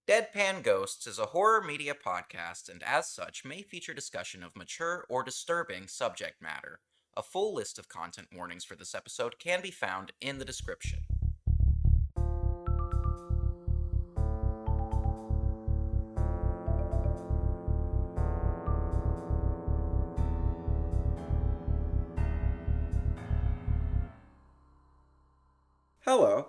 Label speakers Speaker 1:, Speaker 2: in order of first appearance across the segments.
Speaker 1: Deadpan Ghosts is a horror media podcast and as such may feature discussion of mature or disturbing subject matter. A full list of content warnings for this episode can be found in the description. Hello,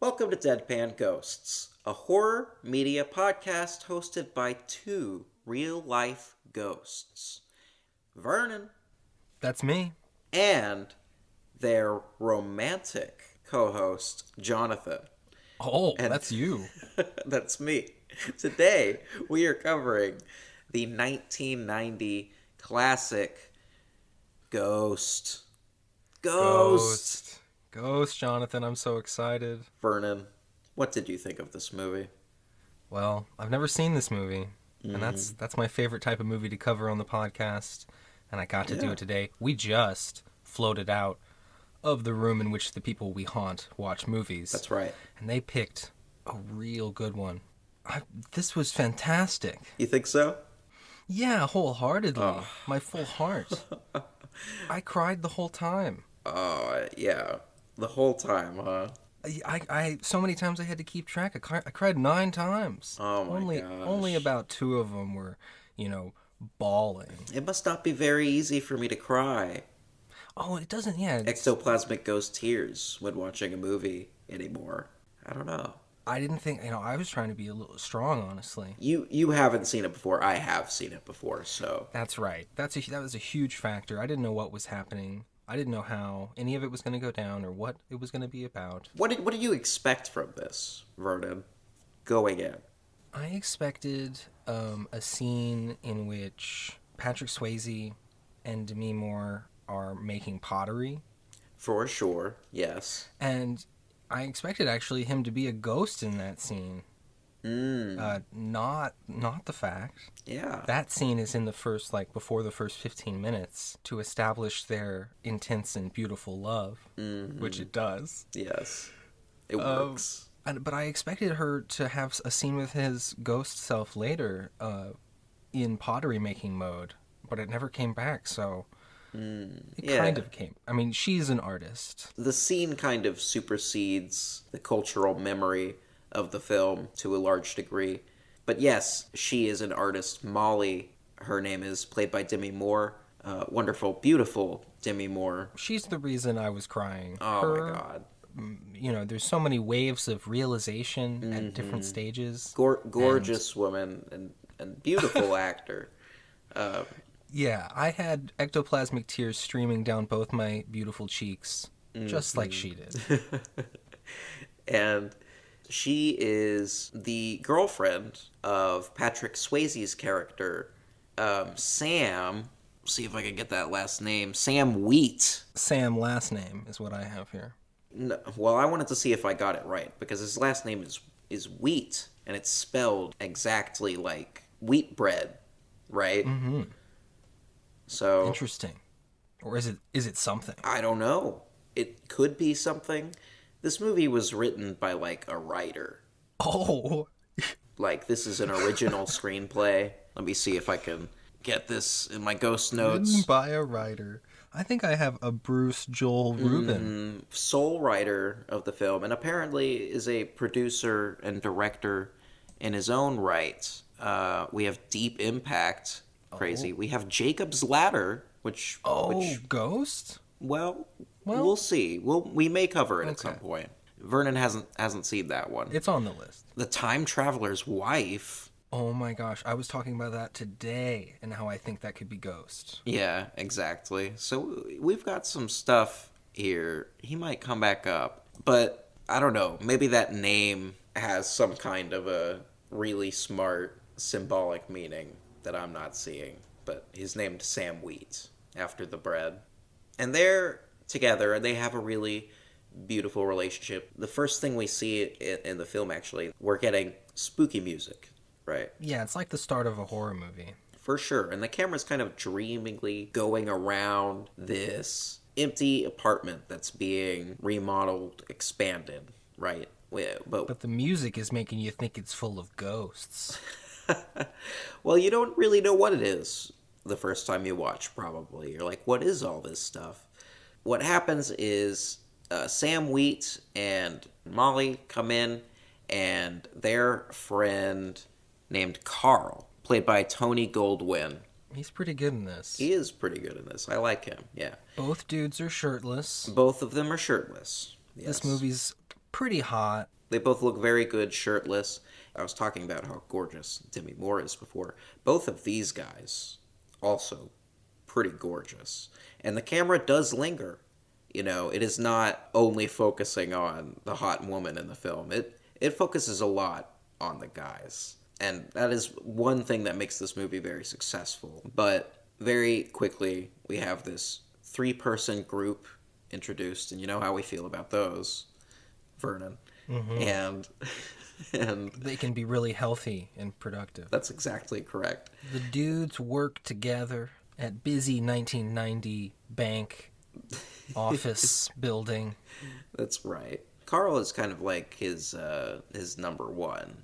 Speaker 1: welcome to Deadpan Ghosts, a horror media podcast hosted by two real-life ghosts. Vernon.
Speaker 2: That's me.
Speaker 1: And their romantic co-host, Jonathan.
Speaker 2: Oh, and that's you.
Speaker 1: That's me. Today, we are covering the 1990 classic Ghost.
Speaker 2: Ghost, Jonathan. I'm so excited.
Speaker 1: Vernon, what did you think of this movie?
Speaker 2: Well, I've never seen this movie, and that's my favorite type of movie to cover on the podcast, and I got to do it today. We just floated out of the room in which the people we haunt watch movies.
Speaker 1: That's right.
Speaker 2: And they picked a real good one. This was fantastic.
Speaker 1: You think so?
Speaker 2: Yeah, wholeheartedly. Oh. My full heart. I cried the whole time.
Speaker 1: Oh, yeah. The whole time, huh?
Speaker 2: I so many times I had to keep track. I cried 9 times.
Speaker 1: Oh my gosh.
Speaker 2: Only about 2 of them were, bawling.
Speaker 1: It must not be very easy for me to cry.
Speaker 2: Oh, it doesn't, yeah.
Speaker 1: Ectoplasmic ghost tears when watching a movie anymore. I don't know.
Speaker 2: I didn't think, I was trying to be a little strong, honestly.
Speaker 1: You haven't seen it before. I have seen it before, so.
Speaker 2: That's right. That was a huge factor. I didn't know what was happening. I didn't know how any of it was going to go down or what it was going to be about.
Speaker 1: What did you expect from this, Vernon, going in?
Speaker 2: I expected a scene in which Patrick Swayze and Demi are making pottery.
Speaker 1: For sure, yes.
Speaker 2: And I expected actually him to be a ghost in that scene. Not the fact.
Speaker 1: Yeah.
Speaker 2: That scene is in the first, before the first 15 minutes to establish their intense and beautiful love, which it does.
Speaker 1: Yes. It works.
Speaker 2: But I expected her to have a scene with his ghost self later in pottery making mode, but it never came back, so it kind of came. I mean, she's an artist.
Speaker 1: The scene kind of supersedes the cultural memory of the film to a large degree. But yes, she is an artist. Molly, her name is, played by Demi Moore. Wonderful, beautiful Demi Moore.
Speaker 2: She's the reason I was crying.
Speaker 1: Oh my god.
Speaker 2: There's so many waves of realization at different stages.
Speaker 1: Gorgeous woman and beautiful actor.
Speaker 2: Yeah, I had ectoplasmic tears streaming down both my beautiful cheeks, just like she did.
Speaker 1: And she is the girlfriend of Patrick Swayze's character, Sam. See if I can get that last name. Sam Wheat.
Speaker 2: Sam last name is what I have here.
Speaker 1: No, well, I wanted to see if I got it right, because his last name is Wheat, and it's spelled exactly like wheat bread, right?
Speaker 2: Mm-hmm.
Speaker 1: So
Speaker 2: interesting. Or is it something?
Speaker 1: I don't know. It could be something. This movie was written by, a writer.
Speaker 2: Oh.
Speaker 1: This is an original screenplay. Let me see if I can get this in my ghost notes.
Speaker 2: Written by a writer. I think I have a Bruce Joel Rubin.
Speaker 1: Sole writer of the film, and apparently is a producer and director in his own right. We have Deep Impact. Crazy. We have Jacob's Ladder, which
Speaker 2: Ghost?
Speaker 1: Well, we'll see. We may cover it at some point. Vernon hasn't seen that one.
Speaker 2: It's on the list.
Speaker 1: The Time Traveler's Wife.
Speaker 2: Oh my gosh, I was talking about that today and how I think that could be Ghost.
Speaker 1: Yeah, exactly. So we've got some stuff here. He might come back up, but I don't know. Maybe that name has some kind of a really smart symbolic meaning that I'm not seeing. But he's named Sam Wheat after the bread. And they're together, and they have a really beautiful relationship. The first thing we see in the film, actually, we're getting spooky music, right?
Speaker 2: Yeah, it's like the start of a horror movie.
Speaker 1: For sure. And the camera's kind of dreamingly going around this empty apartment that's being remodeled, expanded, right?
Speaker 2: But the music is making you think it's full of ghosts.
Speaker 1: well, you don't really know what it is the first time you watch, probably. You're like, what is all this stuff? What happens is Sam Wheat and Molly come in, and their friend named Carl, played by Tony Goldwyn.
Speaker 2: He's pretty good in this.
Speaker 1: He is pretty good in this. I like him, yeah.
Speaker 2: Both dudes are shirtless.
Speaker 1: Both of them are shirtless. Yes.
Speaker 2: This movie's pretty hot.
Speaker 1: They both look very good shirtless. I was talking about how gorgeous Demi Moore is before. Both of these guys also pretty gorgeous. And the camera does linger. You know, it is not only focusing on the hot woman in the film. It focuses a lot on the guys. And that is one thing that makes this movie very successful. But very quickly, we have this 3-person group introduced, and you know how we feel about those, Vernon. Mm-hmm. And
Speaker 2: they can be really healthy and productive.
Speaker 1: That's exactly correct.
Speaker 2: The dudes work together at busy 1990 bank office building.
Speaker 1: That's right. Carl is kind of like his number one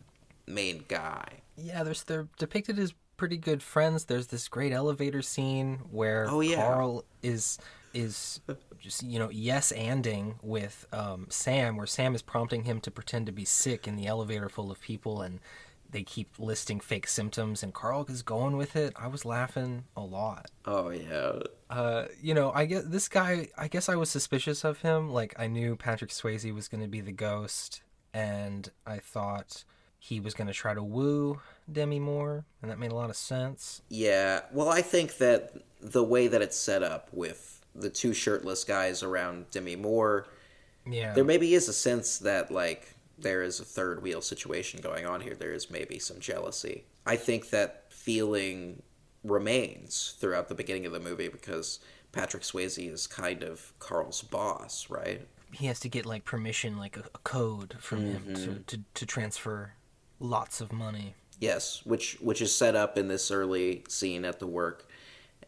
Speaker 1: main guy.
Speaker 2: Yeah, they're depicted as pretty good friends. There's this great elevator scene where Carl is just, yes-anding with Sam, where Sam is prompting him to pretend to be sick in the elevator full of people, and they keep listing fake symptoms, and Carl is going with it. I was laughing a lot.
Speaker 1: Oh, yeah.
Speaker 2: I guess I was suspicious of him. Like, I knew Patrick Swayze was going to be the ghost, and I thought he was going to try to woo Demi Moore, and that made a lot of sense.
Speaker 1: Yeah, well, I think that the way that it's set up with the 2 shirtless guys around Demi Moore, there maybe is a sense that, like, there is a third wheel situation going on here. There is maybe some jealousy. I think that feeling remains throughout the beginning of the movie because Patrick Swayze is kind of Carl's boss, right?
Speaker 2: He has to get, like, permission, like a code from him to transfer lots of money.
Speaker 1: Yes, which is set up in this early scene at the work,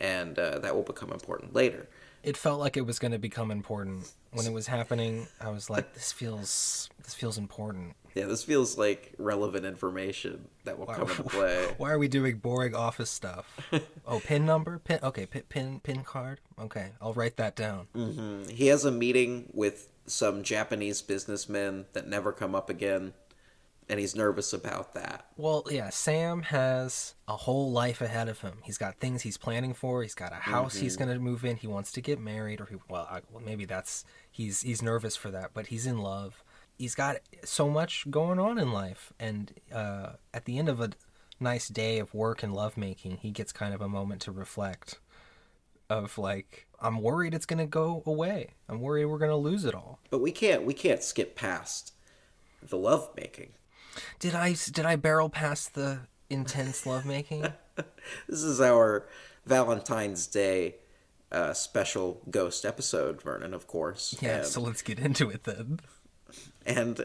Speaker 1: and that will become important later.
Speaker 2: It felt like it was going to become important. When it was happening, I was like, this feels important.
Speaker 1: Yeah, this feels like relevant information that will come into play.
Speaker 2: Why are we doing boring office stuff? Oh, PIN number? PIN card? Okay, I'll write that down.
Speaker 1: Mm-hmm. He has a meeting with some Japanese businessmen that never come up again, and he's nervous about that.
Speaker 2: Well, yeah, Sam has a whole life ahead of him. He's got things he's planning for. He's got a house he's going to move in. He wants to get married, or maybe that's he's nervous for that, but he's in love. He's got so much going on in life, and at the end of a nice day of work and lovemaking, he gets kind of a moment to reflect. Of like, I'm worried it's going to go away. I'm worried we're going to lose it all.
Speaker 1: But we can't skip past the lovemaking.
Speaker 2: Did I barrel past the intense lovemaking?
Speaker 1: This is our Valentine's Day special ghost episode, Vernon, of course.
Speaker 2: Yeah, so let's get into it then.
Speaker 1: And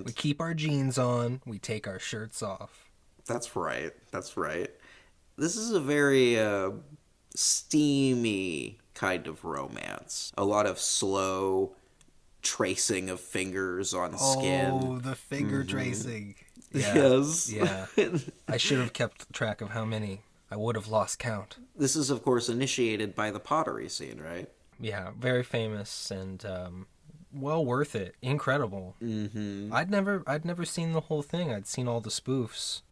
Speaker 2: we keep our jeans on, we take our shirts off.
Speaker 1: That's right. This is a very steamy kind of romance. A lot of slow tracing of fingers on skin.
Speaker 2: Oh, the finger tracing. Yeah,
Speaker 1: yes.
Speaker 2: Yeah. I should have kept track of how many. I would have lost count.
Speaker 1: This is, of course, initiated by the pottery scene, right?
Speaker 2: Yeah, very famous and well worth it. Incredible.
Speaker 1: Mm-hmm.
Speaker 2: I'd never seen the whole thing. I'd seen all the spoofs,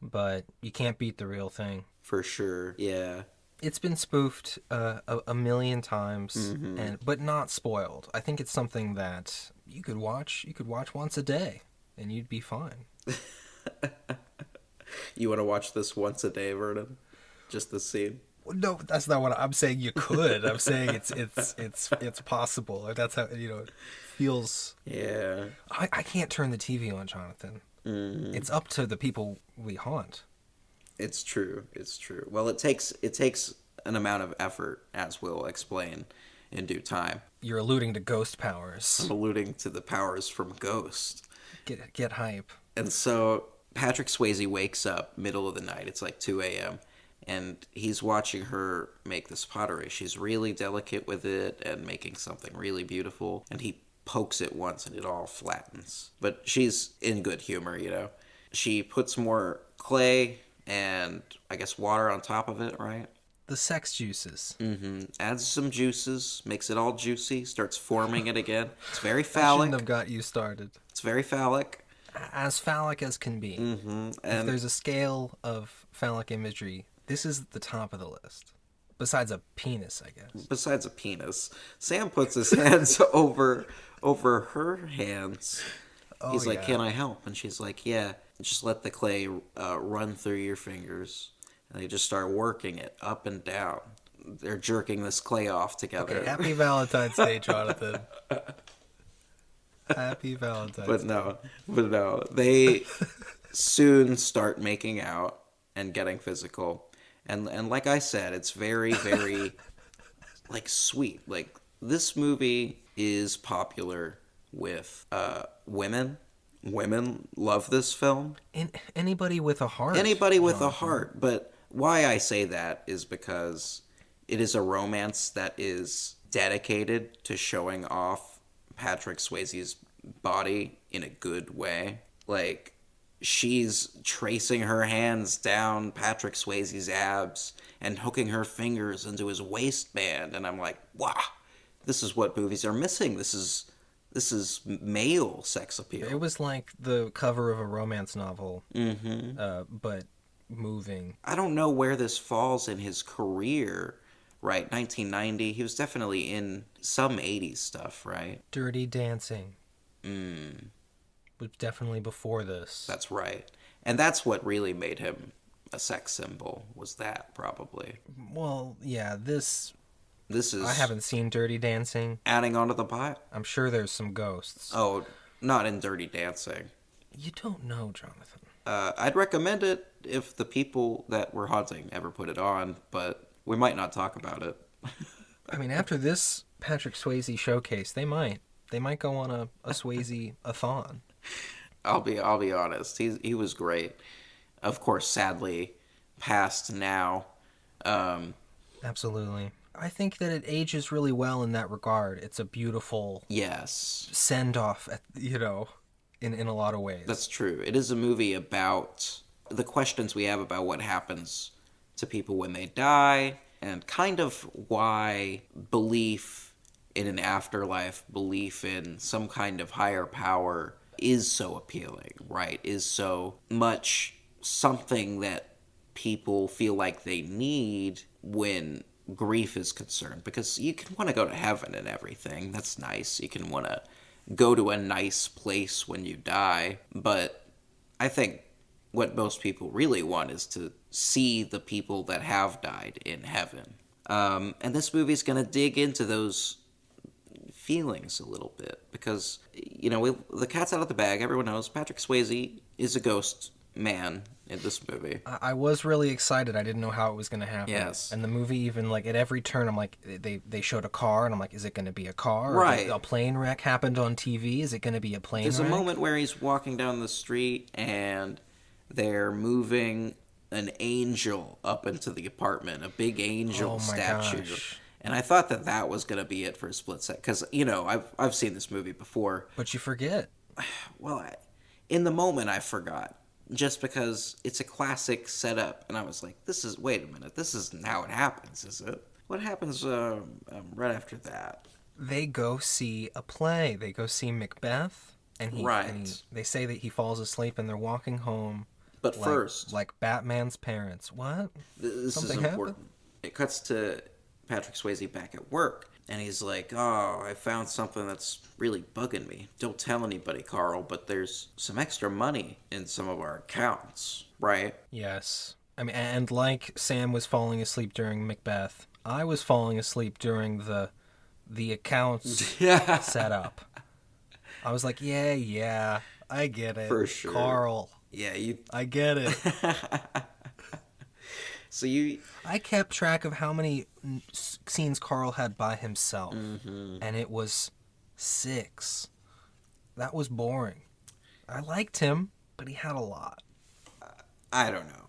Speaker 2: but you can't beat the real thing.
Speaker 1: For sure, yeah.
Speaker 2: It's been spoofed a million times, but not spoiled. I think it's something that you could watch once a day, and you'd be fine.
Speaker 1: You want to watch this once a day, Vernon? Just the scene?
Speaker 2: No, that's not what I'm saying. You could. I'm saying it's possible. That's how it feels.
Speaker 1: Yeah.
Speaker 2: I can't turn the TV on, Jonathan.
Speaker 1: Mm-hmm.
Speaker 2: It's up to the people we haunt.
Speaker 1: It's true. Well, it takes an amount of effort, as we'll explain in due time.
Speaker 2: You're alluding to ghost powers.
Speaker 1: I'm alluding to the powers from Ghost.
Speaker 2: Get hype.
Speaker 1: And so Patrick Swayze wakes up middle of the night. It's like 2 a.m. And he's watching her make this pottery. She's really delicate with it and making something really beautiful. And he pokes it once and it all flattens. But she's in good humor, you know. She puts more clay and I guess water on top of it, right?
Speaker 2: The sex juices.
Speaker 1: Adds some juices, makes it all juicy, starts forming it again. It's very
Speaker 2: I
Speaker 1: phallic.
Speaker 2: shouldn't have got you started.
Speaker 1: It's very phallic.
Speaker 2: As phallic as can be.
Speaker 1: And
Speaker 2: If there's a scale of phallic imagery, this is the top of the list. Besides a penis, I guess.
Speaker 1: Besides a penis, Sam puts his hands over her hands. He's like, "Can I help?" And she's like, "Yeah." Just let the clay run through your fingers, and they just start working it up and down. They're jerking this clay off together.
Speaker 2: Okay, happy Valentine's Day, Jonathan. Happy Valentine's Day.
Speaker 1: But no, they soon start making out and getting physical, and like I said, it's very, very like sweet. Like this movie is popular with women. Women love this film.
Speaker 2: Anybody with a heart.
Speaker 1: Anybody with a heart. But why I say that is because it is a romance that is dedicated to showing off Patrick Swayze's body in a good way. Like, she's tracing her hands down Patrick Swayze's abs and hooking her fingers into his waistband. And I'm like, wow, this is what movies are missing. This is male sex appeal.
Speaker 2: It was like the cover of a romance novel, but moving.
Speaker 1: I don't know where this falls in his career, right? 1990, he was definitely in some 80s stuff, right?
Speaker 2: Dirty Dancing. Was definitely before this.
Speaker 1: That's right. And that's what really made him a sex symbol, was that, probably.
Speaker 2: Well, yeah, This is... I haven't seen Dirty Dancing.
Speaker 1: Adding onto the pot?
Speaker 2: I'm sure there's some ghosts.
Speaker 1: Oh, not in Dirty Dancing.
Speaker 2: You don't know, Jonathan.
Speaker 1: I'd recommend it if the people that we're haunting ever put it on, but we might not talk about it.
Speaker 2: I mean, after this Patrick Swayze showcase, they might go on a Swayze-a-thon.
Speaker 1: I'll be honest. He was great. Of course, sadly, passed now.
Speaker 2: Absolutely. I think that it ages really well in that regard. It's a beautiful send-off, in a lot of ways.
Speaker 1: That's true. It is a movie about the questions we have about what happens to people when they die, and kind of why belief in an afterlife, belief in some kind of higher power is so appealing, right? Is so much something that people feel like they need when grief is concerned, because you can want to go to heaven and everything. That's nice. You can want to go to a nice place when you die, but I think what most people really want is to see the people that have died in heaven. And this movie's going to dig into those feelings a little bit, because, the cat's out of the bag. Everyone knows Patrick Swayze is a ghost man in this movie.
Speaker 2: I was really excited. I didn't know how it was going to happen.
Speaker 1: Yes.
Speaker 2: And the movie, even, like, at every turn, I'm like, they showed a car, and I'm like, is it going to be a car?
Speaker 1: Right.
Speaker 2: A plane wreck happened on TV? Is it going to be a plane wreck?
Speaker 1: There's a moment where he's walking down the street, and they're moving an angel up into the apartment, a big angel statue. Gosh. And I thought that was going to be it for a split second, because, I've seen this movie before.
Speaker 2: But you forget.
Speaker 1: Well, in the moment, I forgot. Just because it's a classic setup, and I was like, wait a minute, this isn't how it happens, is it? What happens right after that?
Speaker 2: They go see a play. They go see Macbeth, and they say that he falls asleep, and they're walking home.
Speaker 1: But first...
Speaker 2: Like Batman's parents. What?
Speaker 1: This
Speaker 2: Something
Speaker 1: is important.
Speaker 2: Happened?
Speaker 1: It cuts to Patrick Swayze back at work, and he's like, oh, I found something that's really bugging me. Don't tell anybody, Carl, but there's some extra money in some of our accounts, right?
Speaker 2: Yes. I mean, and like Sam was falling asleep during Macbeth, I was falling asleep during the accounts setup. I was like, yeah, I get it.
Speaker 1: For sure.
Speaker 2: Carl.
Speaker 1: Yeah,
Speaker 2: I get it.
Speaker 1: So
Speaker 2: I kept track of how many scenes Carl had by himself, and it was 6. That was boring. I liked him, but he had a lot.
Speaker 1: I don't know.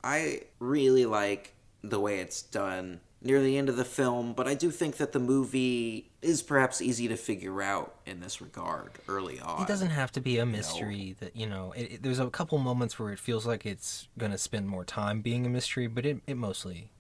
Speaker 1: I really like the way it's done near the end of the film, but I do think that the movie is perhaps easy to figure out in this regard early on.
Speaker 2: It doesn't have to be a mystery that, there's a couple moments where it feels like it's going to spend more time being a mystery, but it mostly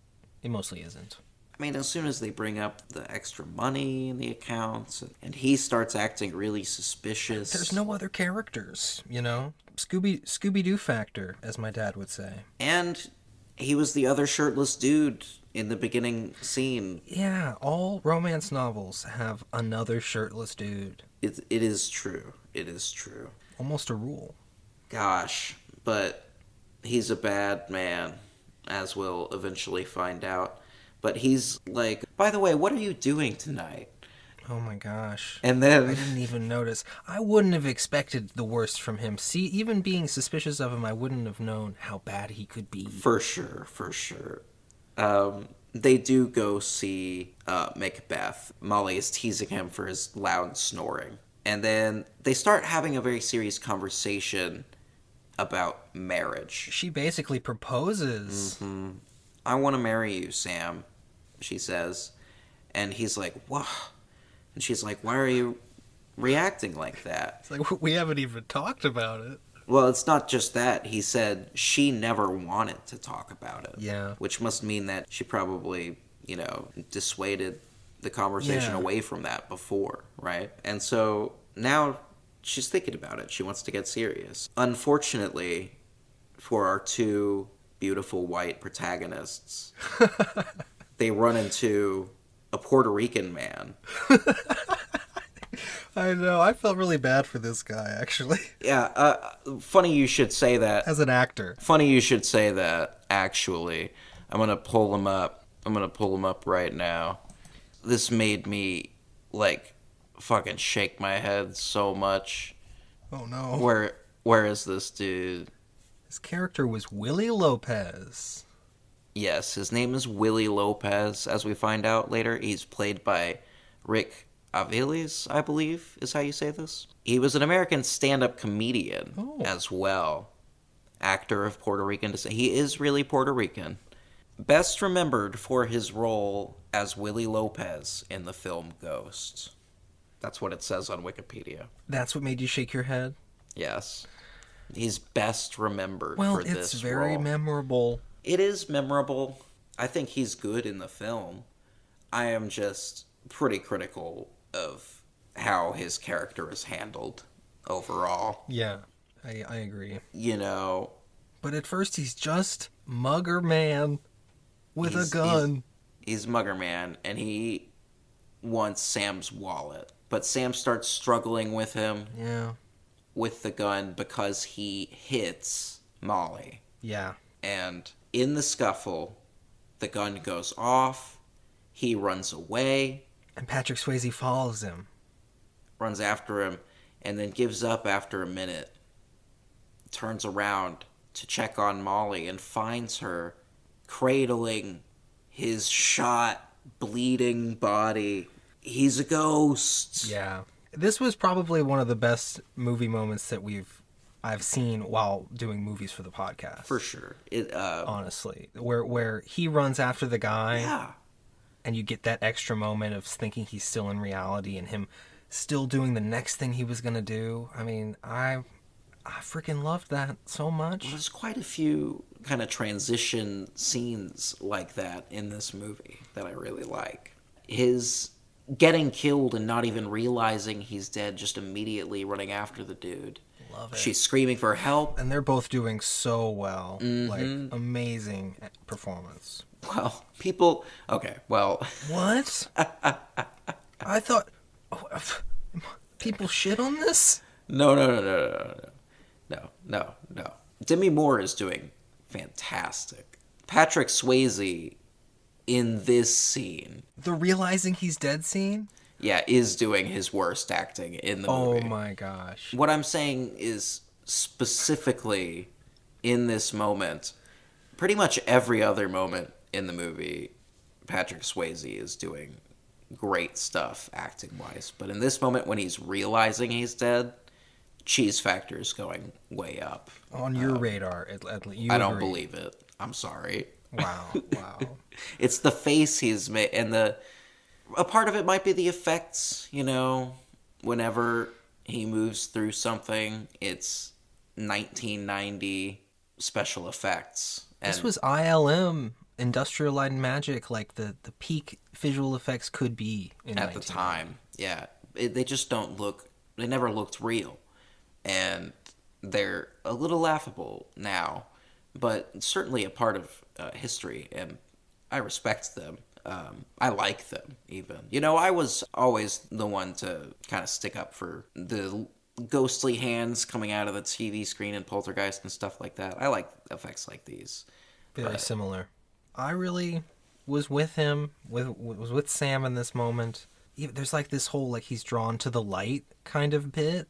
Speaker 2: isn't.
Speaker 1: I mean, as soon as they bring up the extra money in the accounts, and he starts acting really suspicious.
Speaker 2: There's no other characters, Scooby-Doo factor, as my dad would say.
Speaker 1: And he was the other shirtless dude in the beginning scene.
Speaker 2: Yeah, all romance novels have another shirtless dude.
Speaker 1: It is true. It is true.
Speaker 2: Almost a rule.
Speaker 1: Gosh, but he's a bad man, as we'll eventually find out. But he's like, by the way, what are you doing tonight?
Speaker 2: Oh my gosh.
Speaker 1: And then
Speaker 2: I didn't even notice. I wouldn't have expected the worst from him. See, even being suspicious of him, I wouldn't have known how bad he could be.
Speaker 1: For sure. They do go see Macbeth. Molly is teasing him for his loud snoring. And then they start having a very serious conversation about marriage.
Speaker 2: She basically proposes.
Speaker 1: Mm-hmm. I want to marry you, Sam, she says. And he's like, what? And she's like, why are you reacting like that?
Speaker 2: It's like, we haven't even talked about it.
Speaker 1: Well, it's not just that. He said she never wanted to talk about it.
Speaker 2: Yeah.
Speaker 1: Which must mean that she probably, dissuaded the conversation away from that before, right? And so now she's thinking about it. She wants to get serious. Unfortunately, for our two beautiful white protagonists, they run into a Puerto Rican man.
Speaker 2: I know. I felt really bad for this guy, actually.
Speaker 1: Yeah, funny you should say that.
Speaker 2: As an actor.
Speaker 1: Funny you should say that, actually. I'm going to pull him up. I'm going to pull him up right now. This made me, fucking shake my head so much.
Speaker 2: Oh, no.
Speaker 1: Where is this dude?
Speaker 2: His character was Willie Lopez.
Speaker 1: Yes, his name is Willie Lopez, as we find out later. He's played by Rick Aviles, I believe, is how you say this. He was an American stand-up comedian as well. Actor of Puerto Rican descent. He is really Puerto Rican. Best remembered for his role as Willie Lopez in the film Ghosts. That's what it says on Wikipedia.
Speaker 2: That's what made you shake your head?
Speaker 1: Yes. He's best remembered for this role.
Speaker 2: Well, it's very memorable.
Speaker 1: It is memorable. I think he's good in the film. I am just pretty critical of how his character is handled overall.
Speaker 2: Yeah, I agree.
Speaker 1: But
Speaker 2: at first he's just Mugger Man with a gun.
Speaker 1: He's Mugger Man, and he wants Sam's wallet. But Sam starts struggling with him.
Speaker 2: Yeah.
Speaker 1: With the gun because he hits Molly.
Speaker 2: Yeah.
Speaker 1: And in the scuffle, the gun goes off. He runs away.
Speaker 2: And Patrick Swayze follows him.
Speaker 1: Runs after him, and then gives up after a minute. Turns around to check on Molly and finds her cradling his shot, bleeding body. He's a ghost.
Speaker 2: Yeah. This was probably one of the best movie moments that I've seen while doing movies for the podcast.
Speaker 1: For sure.
Speaker 2: Honestly. Where he runs after the guy.
Speaker 1: Yeah.
Speaker 2: And you get that extra moment of thinking he's still in reality and him still doing the next thing he was going to do. I mean, I freaking loved that so much.
Speaker 1: There's quite a few kind of transition scenes like that in this movie that I really like. His getting killed and not even realizing he's dead, just immediately running after the dude.
Speaker 2: Love it.
Speaker 1: She's screaming for help.
Speaker 2: And they're both doing so well. Mm-hmm. Amazing performance.
Speaker 1: Well, people... Okay, well...
Speaker 2: What? I thought... people shit on this?
Speaker 1: No. Demi Moore is doing fantastic. Patrick Swayze in this scene...
Speaker 2: The realizing he's dead scene?
Speaker 1: Yeah, is doing his worst acting in the movie.
Speaker 2: Oh my gosh.
Speaker 1: What I'm saying is specifically in this moment, pretty much every other moment in the movie, Patrick Swayze is doing great stuff acting-wise. But in this moment when he's realizing he's dead, cheese factor is going way up.
Speaker 2: On your radar,
Speaker 1: I don't believe it. I'm sorry.
Speaker 2: Wow.
Speaker 1: It's the face he's made, and a part of it might be the effects, whenever he moves through something, it's 1990 special effects. And
Speaker 2: This was ILM, Industrial Light and Magic, like the peak visual effects could be in
Speaker 1: at the time. Yeah. They just don't look, they never looked real. And they're a little laughable now, but certainly a part of history, and I respect them. I like them, even. I was always the one to kind of stick up for the ghostly hands coming out of the TV screen and Poltergeist and stuff like that. I like effects like these.
Speaker 2: Very similar. I really was with him, was with Sam in this moment. There's like this whole, like, he's drawn to the light kind of bit.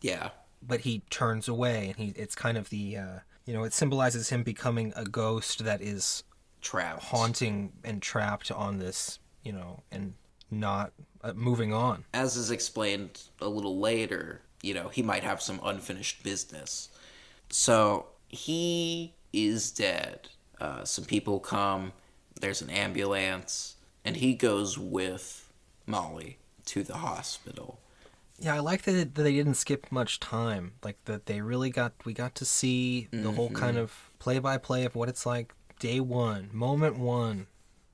Speaker 1: Yeah.
Speaker 2: But he turns away, and it's kind of the, it symbolizes him becoming a ghost that is
Speaker 1: Trapped.
Speaker 2: haunting and trapped on this, and not moving on.
Speaker 1: As is explained a little later, he might have some unfinished business. So he is dead. Some people come, there's an ambulance, and he goes with Molly to the hospital.
Speaker 2: Yeah, I like that they didn't skip much time. Like, that they really we got to see the whole kind of play-by-play of what it's like day one, moment one.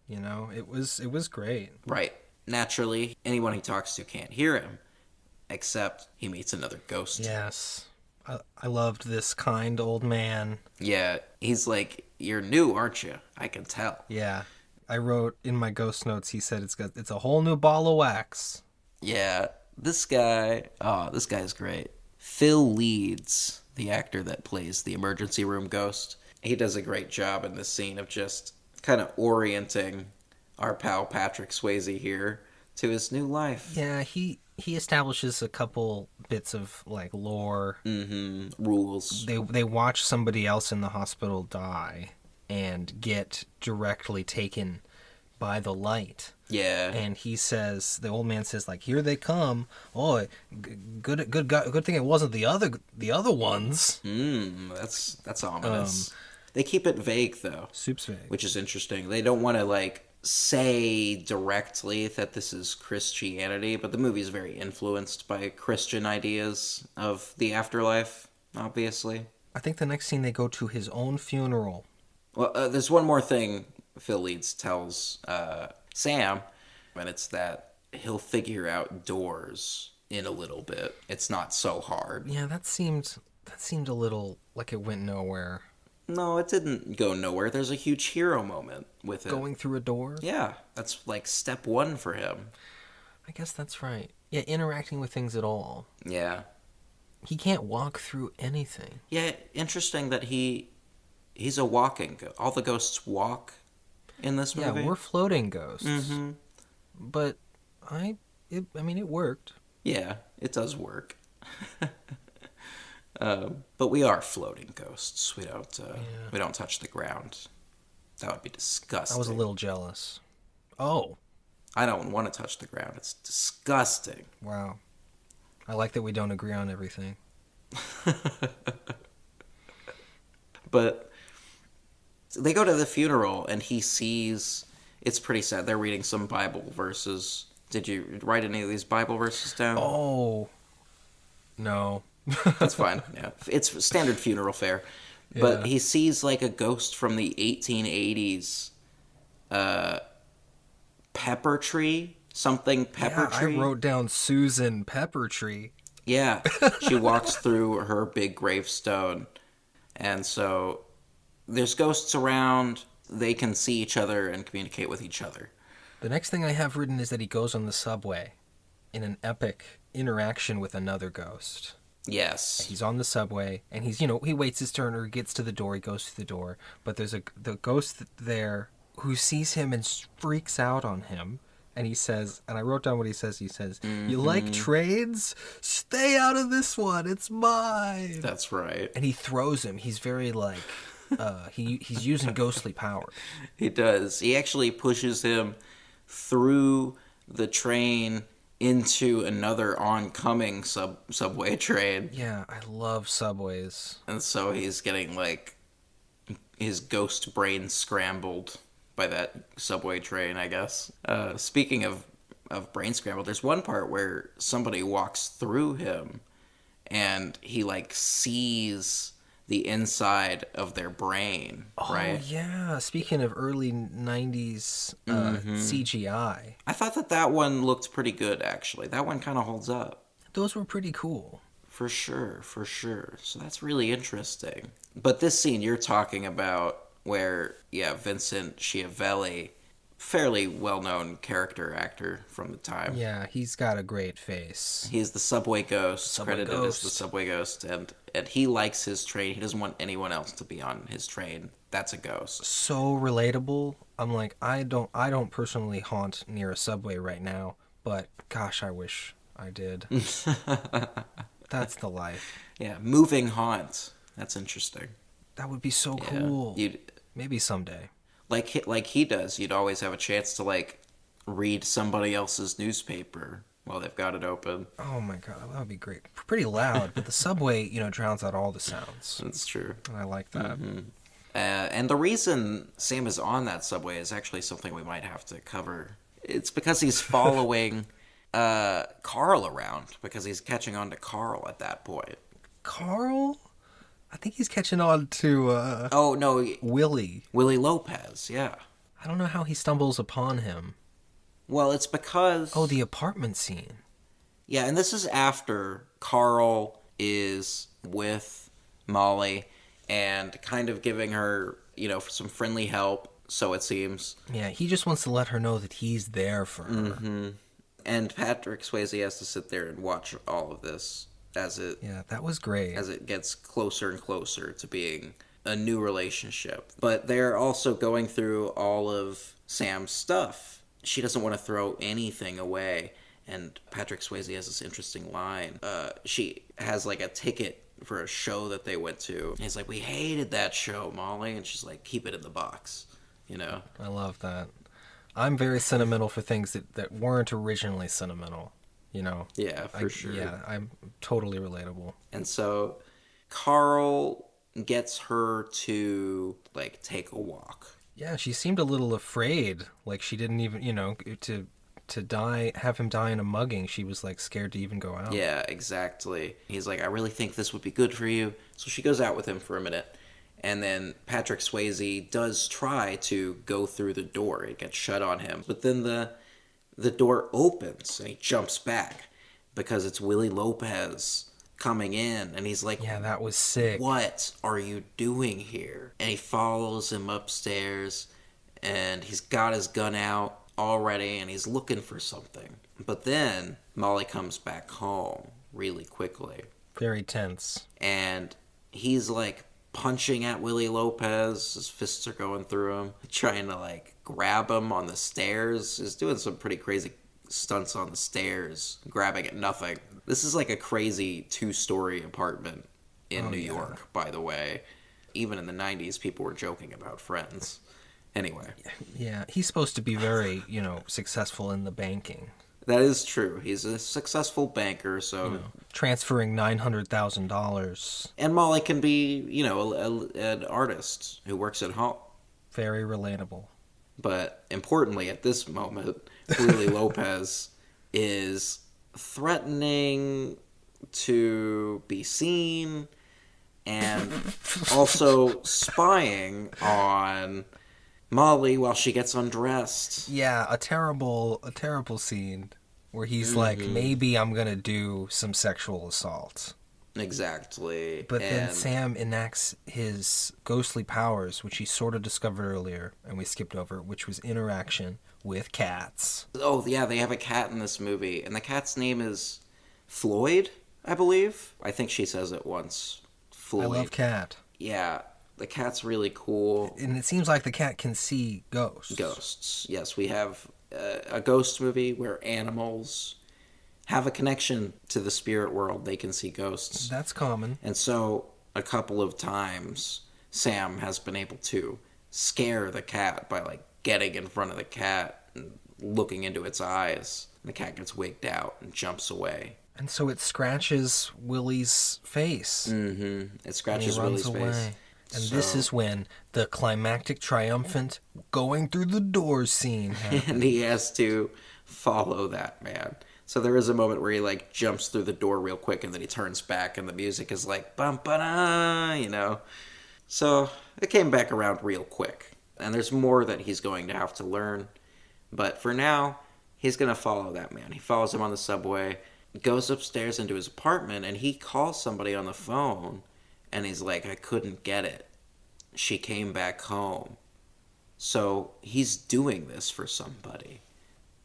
Speaker 2: It was great.
Speaker 1: Right. Naturally, anyone he talks to can't hear him, except he meets another ghost.
Speaker 2: Yes. I loved this kind old man.
Speaker 1: Yeah, he's like, "You're new, aren't you? I can tell."
Speaker 2: Yeah. I wrote in my ghost notes, he said it's a whole new ball of wax.
Speaker 1: Yeah, this guy's great. Phil Leeds, the actor that plays the emergency room ghost, he does a great job in this scene of just kind of orienting our pal Patrick Swayze here to his new life.
Speaker 2: Yeah, he establishes a couple bits of, like, lore.
Speaker 1: Rules.
Speaker 2: They watch somebody else in the hospital die and get directly taken by the light.
Speaker 1: Yeah.
Speaker 2: And he says, the old man says, like, "Here they come. Oh, good thing it wasn't the other ones."
Speaker 1: That's ominous. They keep it vague, though.
Speaker 2: Soup's vague.
Speaker 1: Which is interesting. They don't want to, like, say directly that this is Christianity, but the movie is very influenced by Christian ideas of the afterlife, obviously.
Speaker 2: I think the next scene they go to his own funeral.
Speaker 1: Well, there's one more thing Phil Leeds tells Sam, and it's that he'll figure out doors in a little bit. It's not so hard.
Speaker 2: Yeah, that seemed a little like it went nowhere.
Speaker 1: No, it didn't go nowhere. There's a huge hero moment with it.
Speaker 2: Going through a door?
Speaker 1: Yeah, that's like step one for him.
Speaker 2: I guess that's right. Yeah, interacting with things at all.
Speaker 1: Yeah.
Speaker 2: He can't walk through anything.
Speaker 1: Yeah, interesting that he's a walking ghost. All the ghosts walk in this movie.
Speaker 2: Yeah, we're floating ghosts.
Speaker 1: Mm-hmm.
Speaker 2: But it worked.
Speaker 1: Yeah, it does work. But we are floating ghosts. We don't touch the ground. That would be disgusting.
Speaker 2: I was a little jealous. Oh.
Speaker 1: I don't want to touch the ground. It's disgusting.
Speaker 2: Wow. I like that we don't agree on everything.
Speaker 1: But they go to the funeral and he sees, it's pretty sad. They're reading some Bible verses. Did you write any of these Bible verses down?
Speaker 2: Oh. No.
Speaker 1: That's fine. Yeah. It's standard funeral fare. But he sees like a ghost from the 1880s. Pepper tree? Something pepper tree?
Speaker 2: I wrote down Susan Pepper Tree.
Speaker 1: Yeah. She walks through her big gravestone. And so there's ghosts around. They can see each other and communicate with each other.
Speaker 2: The next thing I have written is that he goes on the subway in an epic interaction with another ghost.
Speaker 1: Yes.
Speaker 2: He's on the subway, and he waits his turn, or gets to the door, he goes to the door, but there's the ghost there who sees him and freaks out on him, and he says, and I wrote down what he says, "You like trades? Stay out of this one, it's mine!"
Speaker 1: That's right.
Speaker 2: And he throws him. He's very, like, he's using ghostly power.
Speaker 1: He does. He actually pushes him through the train into another oncoming subway train.
Speaker 2: Yeah, I love subways.
Speaker 1: And so he's getting, like, his ghost brain scrambled by that subway train, I guess. Speaking of brain scramble, there's one part where somebody walks through him and he like sees the inside of their brain, right?
Speaker 2: Oh, yeah. Speaking of early 90s CGI.
Speaker 1: I thought that one looked pretty good, actually. That one kind of holds up.
Speaker 2: Those were pretty cool.
Speaker 1: For sure, for sure. So that's really interesting. But this scene you're talking about where, yeah, Vincent Schiavelli, fairly well-known character actor from the time.
Speaker 2: Yeah, he's got a great face.
Speaker 1: He's the Subway Ghost, credited as the Subway Ghost, and he likes his train. He doesn't want anyone else to be on his train. That's a ghost.
Speaker 2: So relatable. I'm like, I don't personally haunt near a subway right now, but gosh, I wish I did. That's the life.
Speaker 1: Yeah, moving haunt. That's interesting.
Speaker 2: That would be so cool.
Speaker 1: You'd,
Speaker 2: maybe someday.
Speaker 1: like he does, you'd always have a chance to like read somebody else's newspaper while they've got it open.
Speaker 2: Oh my god, that would be great. Pretty loud, but the subway, drowns out all the sounds.
Speaker 1: That's true.
Speaker 2: And I like that.
Speaker 1: Mm-hmm. And the reason Sam is on that subway is actually something we might have to cover. It's because he's following Carl around, because he's catching on to Carl at that point.
Speaker 2: Carl? I think he's catching on to
Speaker 1: Oh no,
Speaker 2: Willie
Speaker 1: Lopez. Yeah.
Speaker 2: I don't know how he stumbles upon him.
Speaker 1: Well, it's because...
Speaker 2: Oh, the apartment scene.
Speaker 1: Yeah, and this is after Carl is with Molly and kind of giving her, some friendly help, so it seems.
Speaker 2: Yeah, he just wants to let her know that he's there for her.
Speaker 1: Mm-hmm. And Patrick Swayze has to sit there and watch all of this as it...
Speaker 2: Yeah, that was great.
Speaker 1: As it gets closer and closer to being a new relationship. But they're also going through all of Sam's stuff. She doesn't want to throw anything away. And Patrick Swayze has this interesting line. She has like a ticket for a show that they went to. And he's like, "We hated that show, Molly." And she's like, "Keep it in the box."
Speaker 2: I love that. I'm very sentimental for things that weren't originally sentimental.
Speaker 1: Yeah, for sure.
Speaker 2: Yeah, I'm totally relatable.
Speaker 1: And so Carl gets her to like take a walk.
Speaker 2: Yeah, she seemed a little afraid. Like she didn't even, to die, have him die in a mugging. She was like scared to even go out.
Speaker 1: Yeah, exactly. He's like, "I really think this would be good for you." So she goes out with him for a minute. And then Patrick Swayze does try to go through the door. It gets shut on him. But then the door opens and he jumps back because it's Willie Lopez coming in. And he's like,
Speaker 2: "Yeah, that was sick.
Speaker 1: What are you doing here?" And he follows him upstairs and he's got his gun out already and he's looking for something. But then Molly comes back home really quickly.
Speaker 2: Very tense.
Speaker 1: And he's like punching at Willie Lopez. His fists are going through him, trying to like grab him on the stairs. He's doing some pretty crazy stunts on the stairs, grabbing at nothing. This is like a crazy 2-story apartment in New York, by the way. Even in the 90s, people were joking about Friends. Anyway.
Speaker 2: Yeah, he's supposed to be very, successful in the banking.
Speaker 1: That is true. He's a successful banker, so...
Speaker 2: transferring $900,000.
Speaker 1: And Molly can be, an artist who works at home.
Speaker 2: Very relatable.
Speaker 1: But importantly, at this moment, Willie Lopez is threatening to be seen and also spying on Molly while she gets undressed.
Speaker 2: Yeah, a terrible scene where he's like, maybe I'm gonna do some sexual assault.
Speaker 1: Exactly.
Speaker 2: But then Sam enacts his ghostly powers, which he sort of discovered earlier, and we skipped over, which was interaction with cats.
Speaker 1: Oh, yeah, they have a cat in this movie, and the cat's name is Floyd, I believe. I think she says it once. Floyd.
Speaker 2: I love cat.
Speaker 1: Yeah. The cat's really cool.
Speaker 2: And it seems like the cat can see ghosts.
Speaker 1: Ghosts. Yes, we have a ghost movie where animals have a connection to the spirit world. They can see ghosts.
Speaker 2: That's common.
Speaker 1: And so a couple of times Sam has been able to scare the cat by like getting in front of the cat and looking into its eyes. And the cat gets wigged out and jumps away.
Speaker 2: And so it scratches Willie's face.
Speaker 1: Mm-hmm. It scratches Willie's face.
Speaker 2: And this is when the climactic, triumphant, going through the doors scene happens.
Speaker 1: And he has to follow that man. So there is a moment where he, like, jumps through the door real quick, and then he turns back, and the music is like, bum-ba-da, you know? So it came back around real quick. And there's more that he's going to have to learn. But for now, he's going to follow that man. He follows him on the subway, goes upstairs into his apartment, and he calls somebody on the phone, and he's like, I couldn't get it. She came back home. So he's doing this for somebody.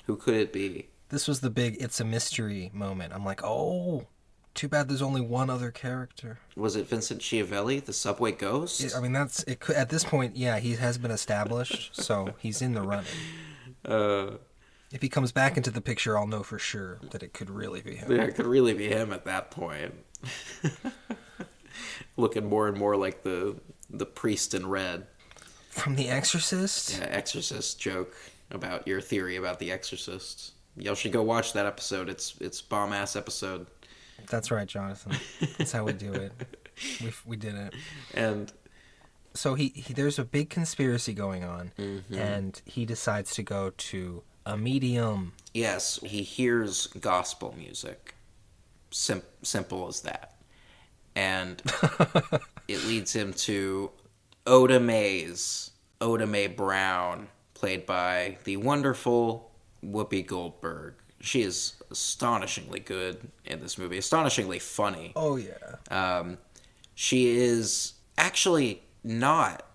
Speaker 1: Who could it be?
Speaker 2: This was the big "it's a mystery" moment. I'm like, oh, too bad there's only one other character.
Speaker 1: Was it Vincent Schiavelli, the subway ghost?
Speaker 2: I mean, that's it. At this point, yeah, he has been established, so he's in the running. If he comes back into the picture, I'll know for sure that it could really be him.
Speaker 1: Yeah, it could really be him at that point. Looking more and more like the priest in red.
Speaker 2: From The Exorcist?
Speaker 1: Yeah, Exorcist joke about your theory about The Exorcist. Y'all should go watch that episode. It's bomb-ass episode.
Speaker 2: That's right, Jonathan. That's how we do it. We did it.
Speaker 1: And
Speaker 2: so he there's a big conspiracy going on, and he decides to go to a medium.
Speaker 1: Yes, he hears gospel music. Simple as that. And it leads him to Oda Mae Brown, played by the wonderful Whoopi Goldberg. She is astonishingly good in this movie, astonishingly funny.
Speaker 2: Oh, yeah.
Speaker 1: She is actually not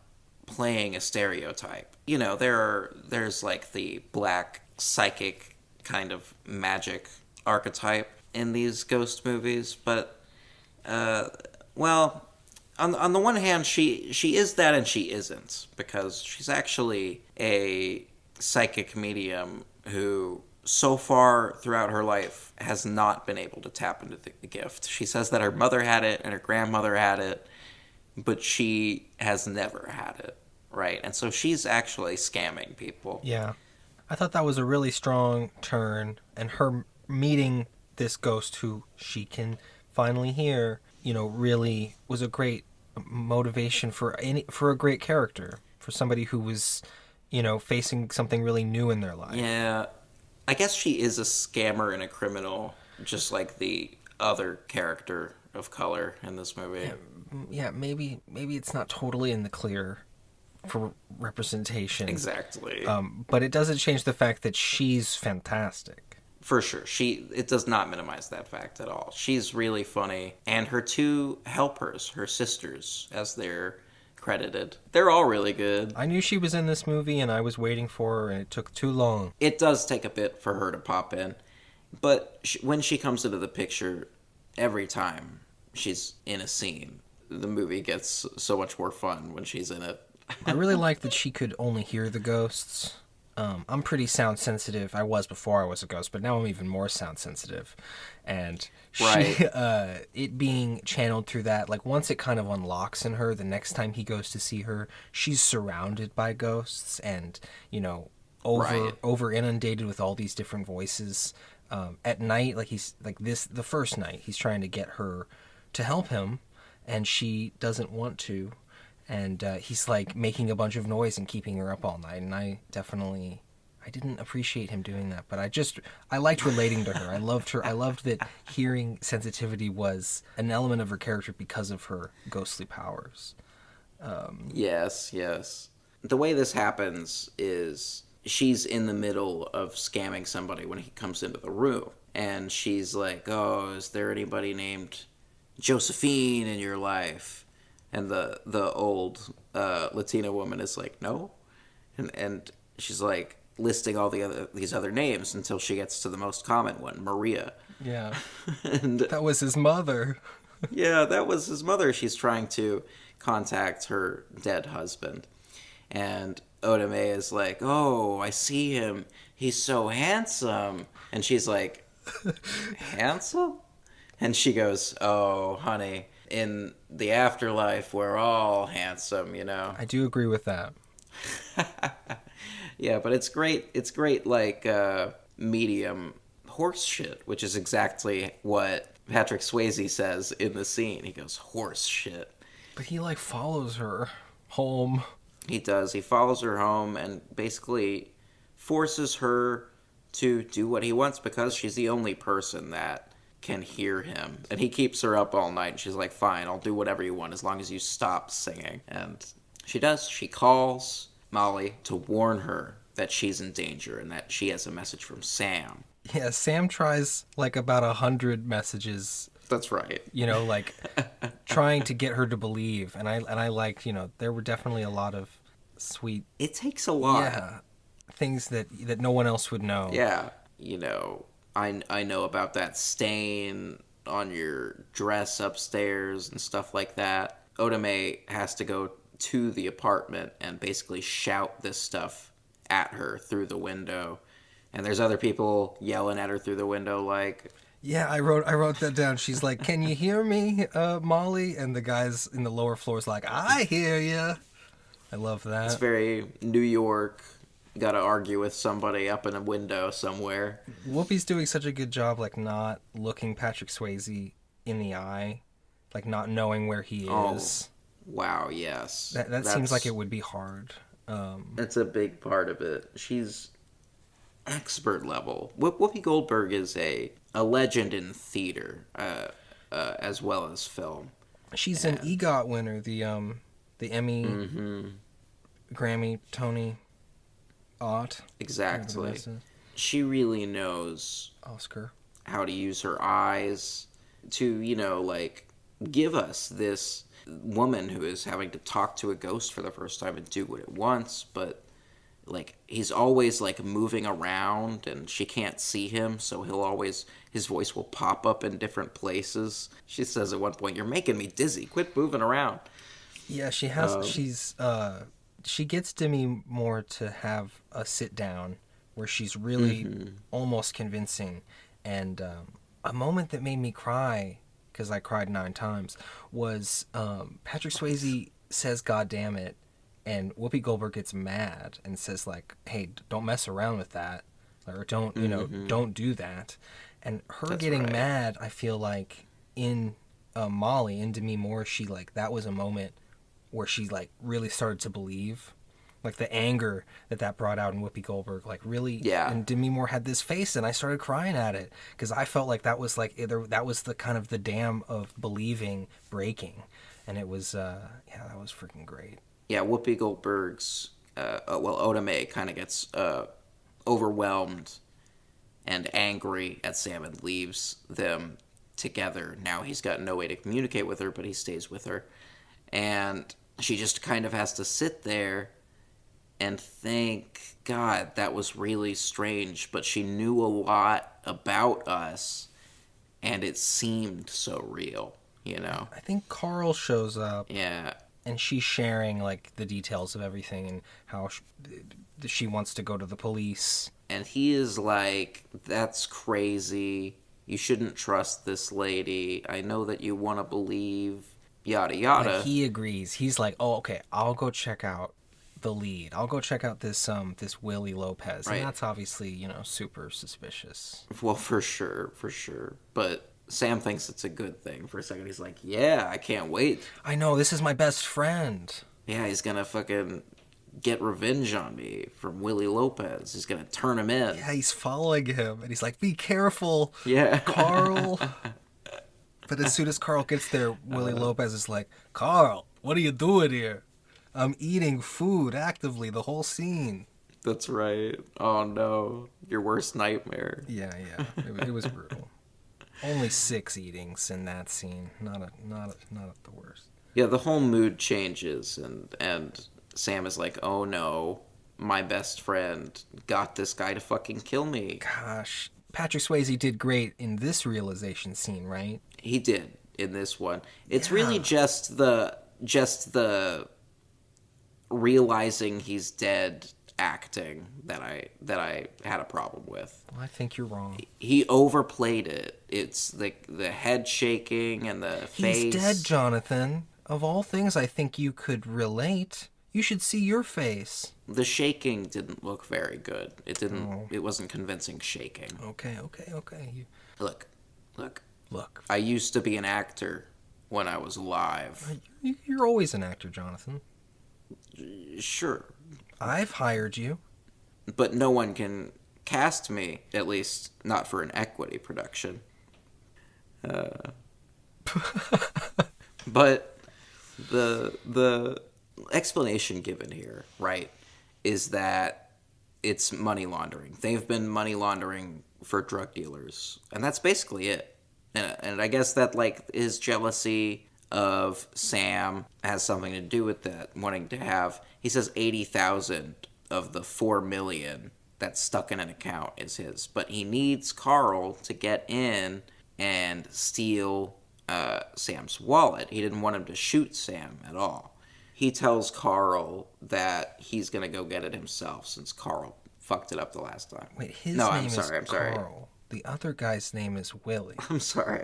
Speaker 1: playing a stereotype. You know, there's like the black psychic kind of magic archetype in these ghost movies, but well, on the one hand, she is that and she isn't, because she's actually a psychic medium who, so far throughout her life, has not been able to tap into the gift. She says that her mother had it and her grandmother had it, but she has never had it, right? And so she's actually scamming people.
Speaker 2: Yeah. I thought that was a really strong turn, and her meeting this ghost who she can finally hear, you know, really was a great motivation for a great character, for somebody who was, you know, facing something really new in their life.
Speaker 1: Yeah. I guess she is a scammer and a criminal, just like the other character of color in this movie.
Speaker 2: Yeah, maybe it's not totally in the clear for representation.
Speaker 1: Exactly.
Speaker 2: But it doesn't change the fact that she's fantastic.
Speaker 1: For sure. It does not minimize that fact at all. She's really funny. And her two helpers, her sisters, as they're credited, they're all really good.
Speaker 2: I knew she was in this movie, and I was waiting for her, and it took too long.
Speaker 1: It does take a bit for her to pop in. But when she comes into the picture, every time she's in a scene, the movie gets so much more fun when she's in it.
Speaker 2: I really like that she could only hear the ghosts. I'm pretty sound sensitive. I was before I was a ghost, but now I'm even more sound sensitive. And it being channeled through that, like once it kind of unlocks in her, the next time he goes to see her, she's surrounded by ghosts and, you know, over inundated with all these different voices. At night, the first night, he's trying to get her to help him, and she doesn't want to. And he's like making a bunch of noise and keeping her up all night. And I didn't appreciate him doing that, but I liked relating to her. I loved her. I loved that hearing sensitivity was an element of her character because of her ghostly powers.
Speaker 1: Yes. The way this happens is she's in the middle of scamming somebody when he comes into the room. And she's like, oh, is there anybody named Josephine in your life? And the old Latina woman is like, no. And she's like listing all these other names until she gets to the most common one, Maria.
Speaker 2: Yeah.
Speaker 1: And
Speaker 2: that was his mother.
Speaker 1: Yeah, that was his mother. She's trying to contact her dead husband. And Oda Mae is like, oh, I see him. He's so handsome. And she's like, handsome? And she goes, oh, honey, in the afterlife, we're all handsome, you know?
Speaker 2: I do agree with that.
Speaker 1: Yeah, but it's great. It's great, like, medium horse shit, which is exactly what Patrick Swayze says in the scene. He goes, horse shit.
Speaker 2: But he, like, follows her home.
Speaker 1: He does. He follows her home and basically forces her to do what he wants because she's the only person that can hear him. And he keeps her up all night. And she's like, fine, I'll do whatever you want as long as you stop singing. And she does. She calls Molly to warn her that she's in danger and that she has a message from Sam.
Speaker 2: Yeah, Sam tries, like, about 100 messages.
Speaker 1: That's right.
Speaker 2: You know, like, trying to get her to believe. And I liked, you know, there were definitely a lot of sweet...
Speaker 1: It takes a lot.
Speaker 2: Yeah, things that no one else would know.
Speaker 1: Yeah, you know, I know about that stain on your dress upstairs and stuff like that. Oda Mae has to go to the apartment and basically shout this stuff at her through the window. And there's other people yelling at her through the window like...
Speaker 2: Yeah, I wrote that down. She's like, "Can you hear me, Molly?" And the guys in the lower floor's like, "I hear you." I love that.
Speaker 1: It's very New York. Got to argue with somebody up in a window somewhere.
Speaker 2: Whoopi's doing such a good job, like, not looking Patrick Swayze in the eye, like, not knowing where he is.
Speaker 1: Wow, yes.
Speaker 2: That seems like it would be hard.
Speaker 1: That's a big part of it. She's expert level. Whoopi Goldberg is a legend in theater, as well as film.
Speaker 2: She's an EGOT winner, the Emmy, Grammy, Tony, Ott.
Speaker 1: Exactly. She really knows
Speaker 2: Oscar
Speaker 1: how to use her eyes to, you know, like, give us this woman who is having to talk to a ghost for the first time and do what it wants, but, like, he's always, like, moving around and she can't see him, so his voice will pop up in different places. She says at one point, "You're making me dizzy, quit moving around."
Speaker 2: Yeah, she gets Demi Moore to have a sit down where she's really almost convincing. And a moment that made me cry, because I cried 9 times, was Patrick Swayze says "God damn it," and Whoopi Goldberg gets mad and says, like, "Hey, don't mess around with that," or "Don't, you know, don't do that." And her
Speaker 1: That's
Speaker 2: getting
Speaker 1: right.
Speaker 2: mad, I feel like in Molly, in Demi Moore, she, like, that was a moment where she, like, really started to believe. Like, the anger that brought out in Whoopi Goldberg, like, really...
Speaker 1: Yeah.
Speaker 2: And Demi Moore had this face, and I started crying at it. Because I felt like that was, like, that was the kind of the dam of believing breaking. And it was, that was freaking great.
Speaker 1: Yeah, Whoopi Goldberg's, Oda Mae kind of gets overwhelmed and angry at Sam and leaves them together. Now he's got no way to communicate with her, but he stays with her. And she just kind of has to sit there and think, God, that was really strange, but she knew a lot about us, and it seemed so real, you know?
Speaker 2: I think Carl shows up.
Speaker 1: Yeah.
Speaker 2: And she's sharing, like, the details of everything and how she wants to go to the police.
Speaker 1: And he is like, "That's crazy. You shouldn't trust this lady. I know that you want to believe, yada yada."
Speaker 2: Like, he agrees. He's like, "Oh, okay, I'll go check out the lead. I'll go check out this Willie Lopez."
Speaker 1: Right.
Speaker 2: And that's obviously, you know, super suspicious.
Speaker 1: Well, for sure. But Sam thinks it's a good thing. For a second, he's like, "Yeah, I can't wait.
Speaker 2: I know, this is my best friend."
Speaker 1: Yeah, he's gonna fucking get revenge on me from Willie Lopez. He's gonna turn him in."
Speaker 2: Yeah, he's following him, and he's like, "Be careful,
Speaker 1: Yeah.
Speaker 2: Carl." But as soon as Carl gets there, Willie Lopez is like, "Carl, what are you doing here? I'm eating food actively the whole scene."
Speaker 1: That's right. Oh no, your worst nightmare.
Speaker 2: Yeah. It was brutal. Only 6 eatings in that scene. Not the worst.
Speaker 1: Yeah, the whole mood changes, and Sam is like, "Oh no, my best friend got this guy to fucking kill me."
Speaker 2: Gosh, Patrick Swayze did great in this realization scene, right?
Speaker 1: He did in this one. It's really just the realizing he's dead acting that I had a problem with.
Speaker 2: Well, I think you're wrong.
Speaker 1: He overplayed it. It's the head shaking and the face.
Speaker 2: He's dead, Jonathan. Of all things I think you could relate, you should see your face.
Speaker 1: The shaking didn't look very good. It didn't. Oh. It wasn't convincing shaking.
Speaker 2: Okay.
Speaker 1: Look.
Speaker 2: Look.
Speaker 1: I used to be an actor when I was alive.
Speaker 2: You're always an actor, Jonathan.
Speaker 1: Sure.
Speaker 2: I've hired you.
Speaker 1: But no one can cast me, at least not for an equity production. But the explanation given here, right, is that it's money laundering. They've been money laundering for drug dealers, and that's basically it. And I guess that, like, his jealousy of Sam has something to do with that, wanting to have, he says 80,000 of the 4 million that's stuck in an account is his. But he needs Carl to get in and steal Sam's wallet. He didn't want him to shoot Sam at all. He tells Carl that he's going to go get it himself since Carl fucked it up the last time.
Speaker 2: Wait, his name is Carl. The other guy's name is Willie.
Speaker 1: I'm sorry.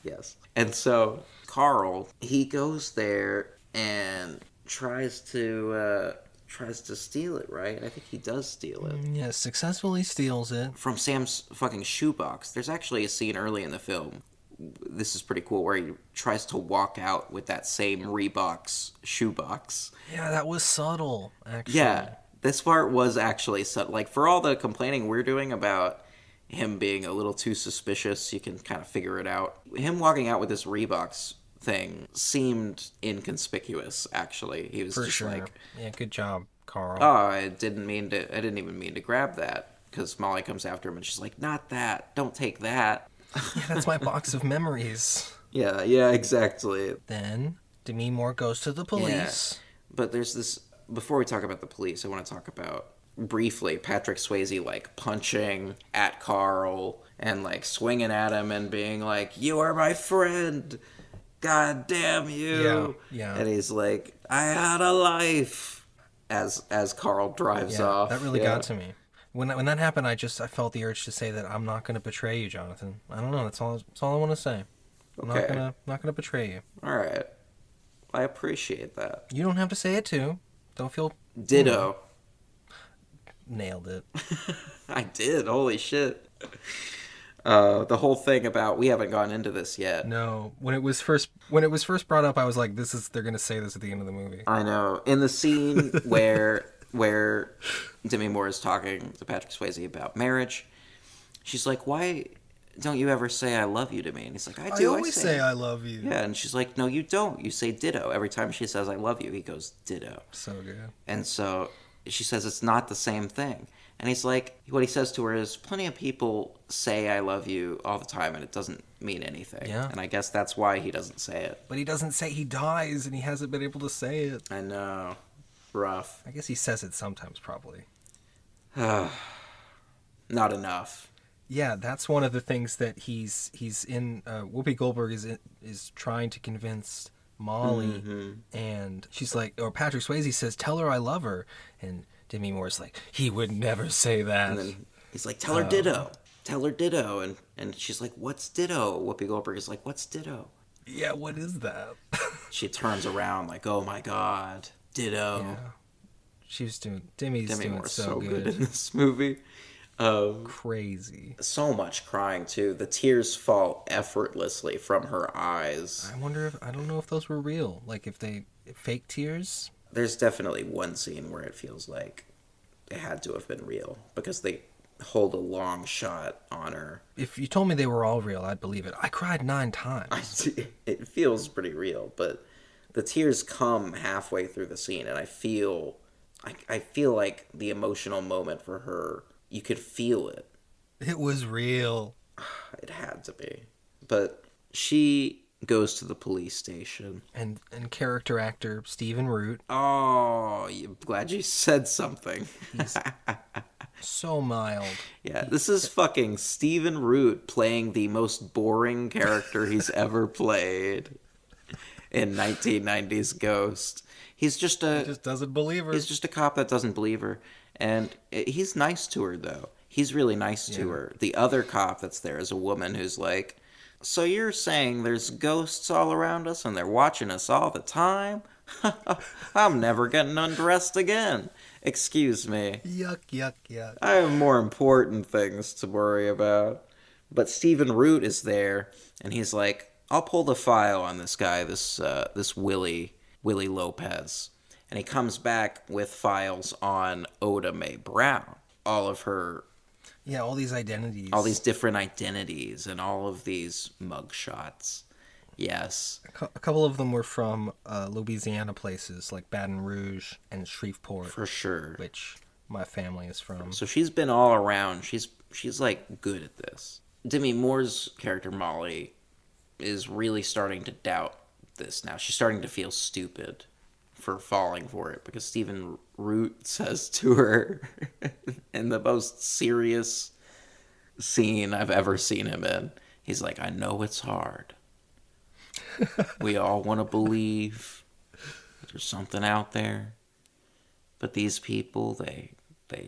Speaker 1: Yes. And so Carl, he goes there and tries to steal it, right? I think he does steal it.
Speaker 2: Yeah, successfully steals it.
Speaker 1: From Sam's fucking shoebox. There's actually a scene early in the film, this is pretty cool, where he tries to walk out with that same Reebok's shoebox.
Speaker 2: Yeah, that was subtle, actually.
Speaker 1: Yeah, this part was actually subtle. Like, for all the complaining we're doing about him being a little too suspicious, you can kind of figure it out. Him walking out with this Reebok's thing seemed inconspicuous, actually. He was just like...
Speaker 2: Yeah, good job, Carl.
Speaker 1: Oh, I didn't even mean to grab that. Because Molly comes after him and she's like, not that, don't take that.
Speaker 2: Yeah, that's my box of memories.
Speaker 1: Yeah, exactly.
Speaker 2: Then Demi Moore goes to the police.
Speaker 1: Yeah. But there's this... Before we talk about the police, I want to talk about, briefly, Patrick Swayze, like, punching at Carl and, like, swinging at him and being like, you are my friend! God damn you!
Speaker 2: Yeah.
Speaker 1: And he's like, I had a life! As Carl drives off.
Speaker 2: That really got to me. When that happened, I felt the urge to say that I'm not going to betray you, Jonathan. I don't know. That's all I want to say. I'm
Speaker 1: Okay.
Speaker 2: not gonna betray you.
Speaker 1: All right. I appreciate that.
Speaker 2: You don't have to say it too. Don't feel...
Speaker 1: Ditto.
Speaker 2: Nailed it.
Speaker 1: I did. Holy shit. The whole thing about, we haven't gone into this yet.
Speaker 2: No, when it was first brought up, I was like, they're gonna say this at the end of the movie.
Speaker 1: I know. In the scene where Demi Moore is talking to Patrick Swayze about marriage, she's like, why don't you ever say I love you to me? And he's like, I do.
Speaker 2: I always say I love you.
Speaker 1: Yeah, and she's like, no, you don't. You say ditto. Every time she says I love you, he goes ditto.
Speaker 2: So good.
Speaker 1: And so she says it's not the same thing. And he's like, what he says to her is, plenty of people say I love you all the time and it doesn't mean anything.
Speaker 2: Yeah.
Speaker 1: And I guess that's why he doesn't say it.
Speaker 2: But he doesn't say he dies and he hasn't been able to say it.
Speaker 1: I know. Rough.
Speaker 2: I guess he says it sometimes, probably.
Speaker 1: Not enough.
Speaker 2: Yeah, that's one of the things that he's in. Whoopi Goldberg is trying to convince Molly, and she's like, or Patrick Swayze says, "Tell her I love her," and Demi Moore's like, "He would never say that."
Speaker 1: And then he's like, "Tell her ditto, tell her ditto," and she's like, "What's ditto?" Whoopi Goldberg is like, "What's ditto?"
Speaker 2: Yeah, what is that?
Speaker 1: She turns around like, "Oh my god, ditto."
Speaker 2: Yeah. Demi's doing
Speaker 1: Moore's
Speaker 2: so
Speaker 1: good in this movie.
Speaker 2: Crazy.
Speaker 1: So much crying too. The tears fall effortlessly from her eyes.
Speaker 2: I don't know if those were real. Like if fake tears.
Speaker 1: There's definitely one scene where it feels like it had to have been real because they hold a long shot on her.
Speaker 2: If you told me they were all real, I'd believe it. I cried 9 times.
Speaker 1: It feels pretty real, but the tears come halfway through the scene, and I feel like the emotional moment for her, you could feel it.
Speaker 2: It was real.
Speaker 1: It had to be. But she goes to the police station.
Speaker 2: And character actor Stephen Root.
Speaker 1: Oh, I'm glad you said something.
Speaker 2: He's so mild.
Speaker 1: Yeah, this is fucking Stephen Root playing the most boring character he's ever played in 1990s Ghost. He just
Speaker 2: doesn't believe her.
Speaker 1: He's just a cop that doesn't believe her. And he's nice to her, though. He's really nice to her. The other cop that's there is a woman who's like, so you're saying there's ghosts all around us and they're watching us all the time? I'm never getting undressed again. Excuse me.
Speaker 2: Yuck, yuck, yuck.
Speaker 1: I have more important things to worry about. But Stephen Root is there, and he's like, I'll pull the file on this guy, this Willie Lopez, and he comes back with files on Oda Mae Brown, all of her,
Speaker 2: all these identities,
Speaker 1: all these different identities, and all of these mugshots. Yes,
Speaker 2: a couple of them were from Louisiana places like Baton Rouge and Shreveport,
Speaker 1: for sure,
Speaker 2: which my family is from.
Speaker 1: So she's been all around. She's like good at this. Demi Moore's character Molly is really starting to doubt this now. She's starting to feel stupid for falling for it because Stephen Root says to her in the most serious scene I've ever seen him in. He's like, I know it's hard. We all want to believe that there's something out there. But these people, they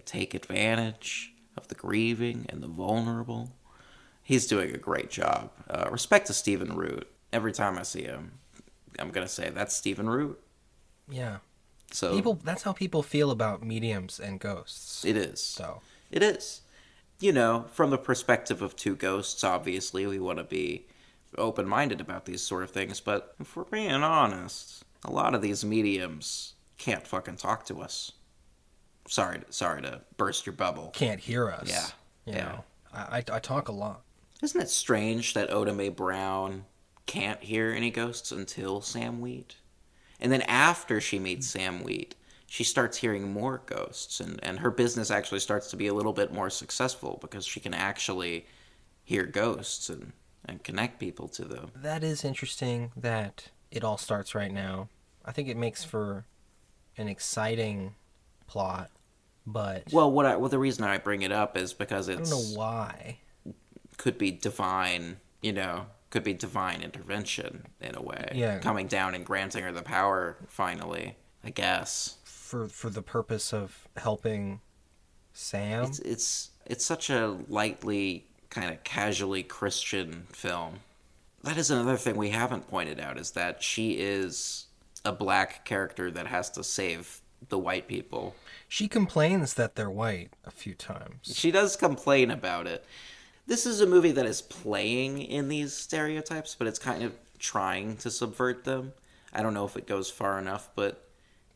Speaker 1: take advantage of the grieving and the vulnerable. He's doing a great job. Respect to Stephen Root. Every time I see him, I'm going to say, that's Stephen Root.
Speaker 2: Yeah.
Speaker 1: So
Speaker 2: that's how people feel about mediums and ghosts.
Speaker 1: It is.
Speaker 2: So
Speaker 1: it is. You know, from the perspective of two ghosts, obviously, we want to be open-minded about these sort of things. But if we're being honest, a lot of these mediums can't fucking talk to us. Sorry to burst your bubble.
Speaker 2: Can't hear us.
Speaker 1: Yeah.
Speaker 2: You know, I talk a lot.
Speaker 1: Isn't it strange that Oda Mae Brown can't hear any ghosts until Sam Wheat? And then after she meets Sam Wheat, she starts hearing more ghosts. And her business actually starts to be a little bit more successful because she can actually hear ghosts and connect people to them.
Speaker 2: That is interesting that it all starts right now. I think it makes for an exciting plot, but
Speaker 1: well, the reason I bring it up is because
Speaker 2: I don't know why.
Speaker 1: Could be divine, could be divine intervention in a way.
Speaker 2: Yeah.
Speaker 1: Coming down and granting her the power finally, I guess.
Speaker 2: For the purpose of helping Sam.
Speaker 1: It's such a lightly, kind of casually Christian film. That is another thing we haven't pointed out, is that she is a black character that has to save the white people.
Speaker 2: She complains that they're white a few times.
Speaker 1: She does complain about it. This is a movie that is playing in these stereotypes, but it's kind of trying to subvert them. I don't know if it goes far enough, but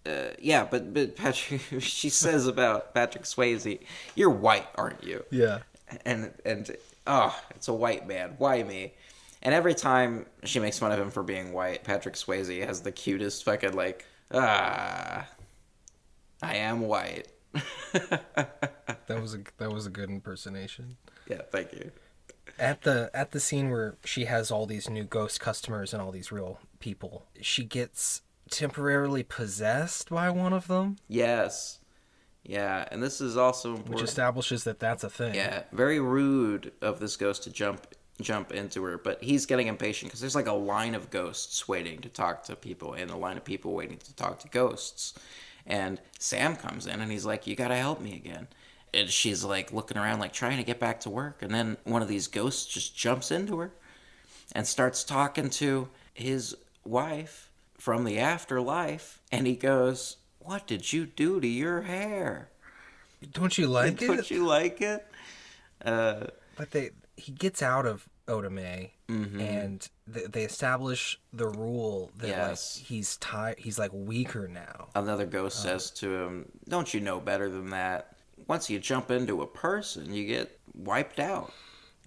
Speaker 1: but Patrick, she says about Patrick Swayze, "You're white, aren't you?"
Speaker 2: Yeah.
Speaker 1: And it's a white man. Why me? And every time she makes fun of him for being white, Patrick Swayze has the cutest fucking I am white.
Speaker 2: That was a good impersonation.
Speaker 1: Yeah, thank you.
Speaker 2: At the scene where she has all these new ghost customers and all these real people, she gets temporarily possessed by one of them.
Speaker 1: Yes. Yeah, and this is also important.
Speaker 2: Which establishes that that's a thing.
Speaker 1: Yeah, very rude of this ghost to jump into her, but he's getting impatient because there's like a line of ghosts waiting to talk to people and a line of people waiting to talk to ghosts. And Sam comes in and he's like, "You gotta help me again." And she's like looking around like trying to get back to work, and then one of these ghosts just jumps into her and starts talking to his wife from the afterlife, and he goes, "What did you do to your hair?
Speaker 2: Don't you like it?
Speaker 1: Don't you like it?"
Speaker 2: But he gets out of Oda Mae,
Speaker 1: Mm-hmm.
Speaker 2: and they establish the rule that
Speaker 1: Yes.
Speaker 2: like he's tired. He's like weaker now.
Speaker 1: Another ghost says to him, "Don't you know better than that? Once you jump into a person, you get wiped out."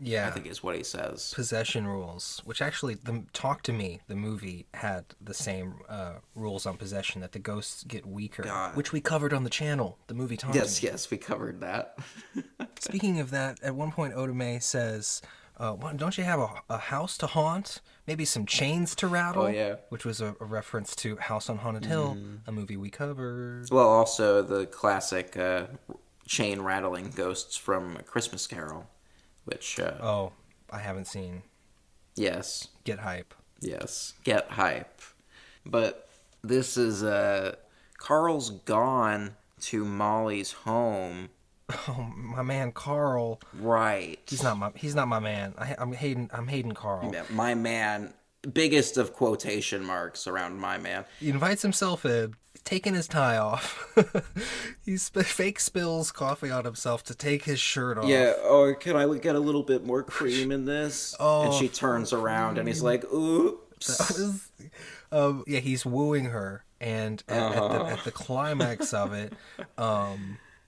Speaker 2: Yeah,
Speaker 1: I think is what he says.
Speaker 2: Possession rules, which actually, Talk to Me, the movie, had the same rules on possession, that the ghosts get weaker,
Speaker 1: God.
Speaker 2: which we covered on the channel, the movie Talk to Me.
Speaker 1: Yes, we covered that.
Speaker 2: Speaking of that, at one point Oda Mae says, don't you have a house to haunt? Maybe some chains to rattle?
Speaker 1: Oh, yeah.
Speaker 2: Which was a reference to House on Haunted Hill, a movie we covered.
Speaker 1: Well, also the classic chain rattling ghosts from A Christmas Carol, which
Speaker 2: Oh, I haven't seen.
Speaker 1: yes,
Speaker 2: Get hype.
Speaker 1: yes, get hype. But this is Carl's gone to Molly's home.
Speaker 2: Oh, my man Carl.
Speaker 1: Right.
Speaker 2: He's not my man. I'm hating Carl.
Speaker 1: My man biggest of quotation marks around my man.
Speaker 2: He invites himself in, taking his tie off. He fake spills coffee on himself to take his shirt off.
Speaker 1: Yeah, or can I get a little bit more cream in this? And she turns around and he's like, oops.
Speaker 2: Yeah, he's wooing her, and at the climax of it,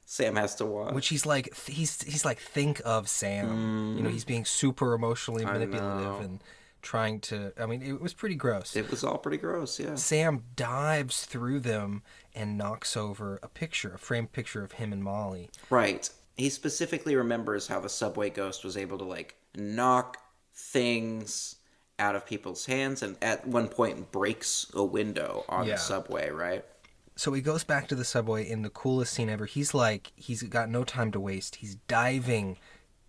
Speaker 1: Sam has to watch.
Speaker 2: which he's like, think of Sam. You know, he's being super emotionally manipulative and trying to. I mean, it was pretty gross.
Speaker 1: It was all pretty gross, yeah.
Speaker 2: Sam dives through them and knocks over a framed picture of him and Molly.
Speaker 1: Right. He specifically remembers how the subway ghost was able to, like, knock things out of people's hands, and at one point breaks a window on the subway, right?
Speaker 2: So he goes back to the subway in the coolest scene ever. He's got no time to waste. He's diving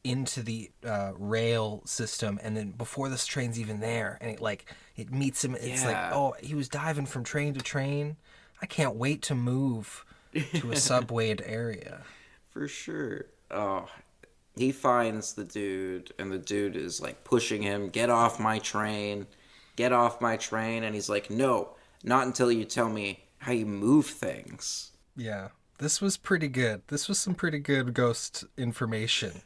Speaker 2: into the rail system, and then before this train's even there, and it meets him. It's like, oh, he was diving from train to train. I can't wait to move to a subwayed area.
Speaker 1: For sure. Oh, he finds the dude, and the dude is like pushing him, get off my train, and he's like, no, not until you tell me how you move things.
Speaker 2: Yeah, this was pretty good. This was some pretty good ghost information.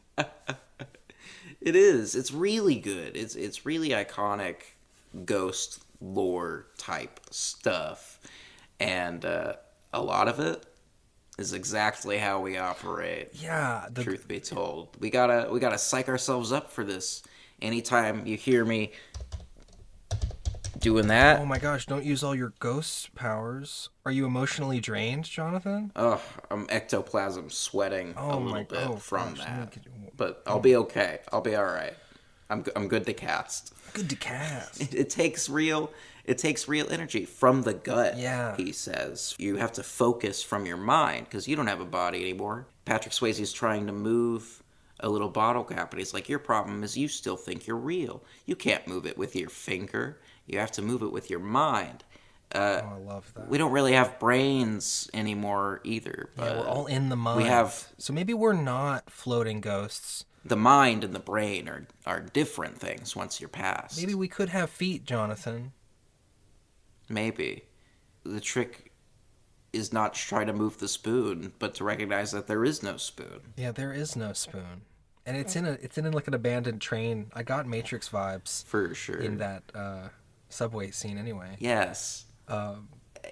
Speaker 1: It is. It's really good. It's really iconic ghost lore type stuff, and a lot of it is exactly how we operate.
Speaker 2: Yeah.
Speaker 1: Truth be told, we gotta psych ourselves up for this. Anytime you hear me doing that,
Speaker 2: oh my gosh! Don't use all your ghost powers. Are you emotionally drained, Jonathan?
Speaker 1: Oh, I'm ectoplasm sweating a little bit from
Speaker 2: gosh,
Speaker 1: that. But I'll be okay. I'll be all right. I'm good to cast.
Speaker 2: Good to cast.
Speaker 1: It takes real energy from the gut.
Speaker 2: Yeah.
Speaker 1: He says you have to focus from your mind because you don't have a body anymore. Patrick Swayze's trying to move a little bottle cap, and he's like, your problem is you still think you're real. You can't move it with your finger. You have to move it with your mind.
Speaker 2: I love that.
Speaker 1: We don't really have brains anymore either. But
Speaker 2: yeah, we're all in the mind.
Speaker 1: We have,
Speaker 2: so maybe we're not floating ghosts.
Speaker 1: the mind and the brain are different things once you're past.
Speaker 2: Maybe we could have feet, Jonathan.
Speaker 1: Maybe. The trick is not to try to move the spoon, but to recognize that there is no spoon.
Speaker 2: Yeah, there is no spoon. And it's in like an abandoned train. I got Matrix vibes.
Speaker 1: For sure.
Speaker 2: In that subway scene anyway.
Speaker 1: Yes.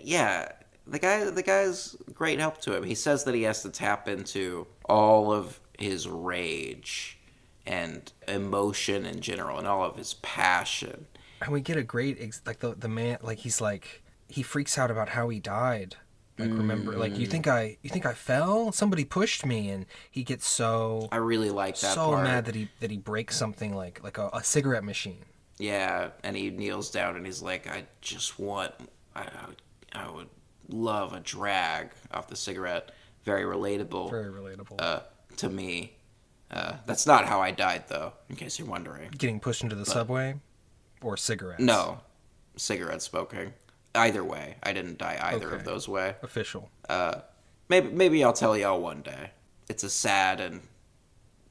Speaker 1: Yeah. The guy's great help to him. He says that he has to tap into all of his rage and emotion in general and all of his passion.
Speaker 2: And we get a great the man, like he freaks out about how he died. Like, remember, like, you think I fell? Somebody pushed me, and he gets so.
Speaker 1: I really like that
Speaker 2: so
Speaker 1: part.
Speaker 2: mad that he breaks something like a cigarette machine.
Speaker 1: Yeah, and he kneels down and he's like, I would love a drag off the cigarette. Very relatable.
Speaker 2: Very relatable.
Speaker 1: To me. That's not how I died, though, in case you're wondering.
Speaker 2: Getting pushed into the subway, or cigarettes?
Speaker 1: No, cigarette smoking. Either way, I didn't die either of those way.
Speaker 2: Official.
Speaker 1: Maybe I'll tell y'all one day. It's a sad and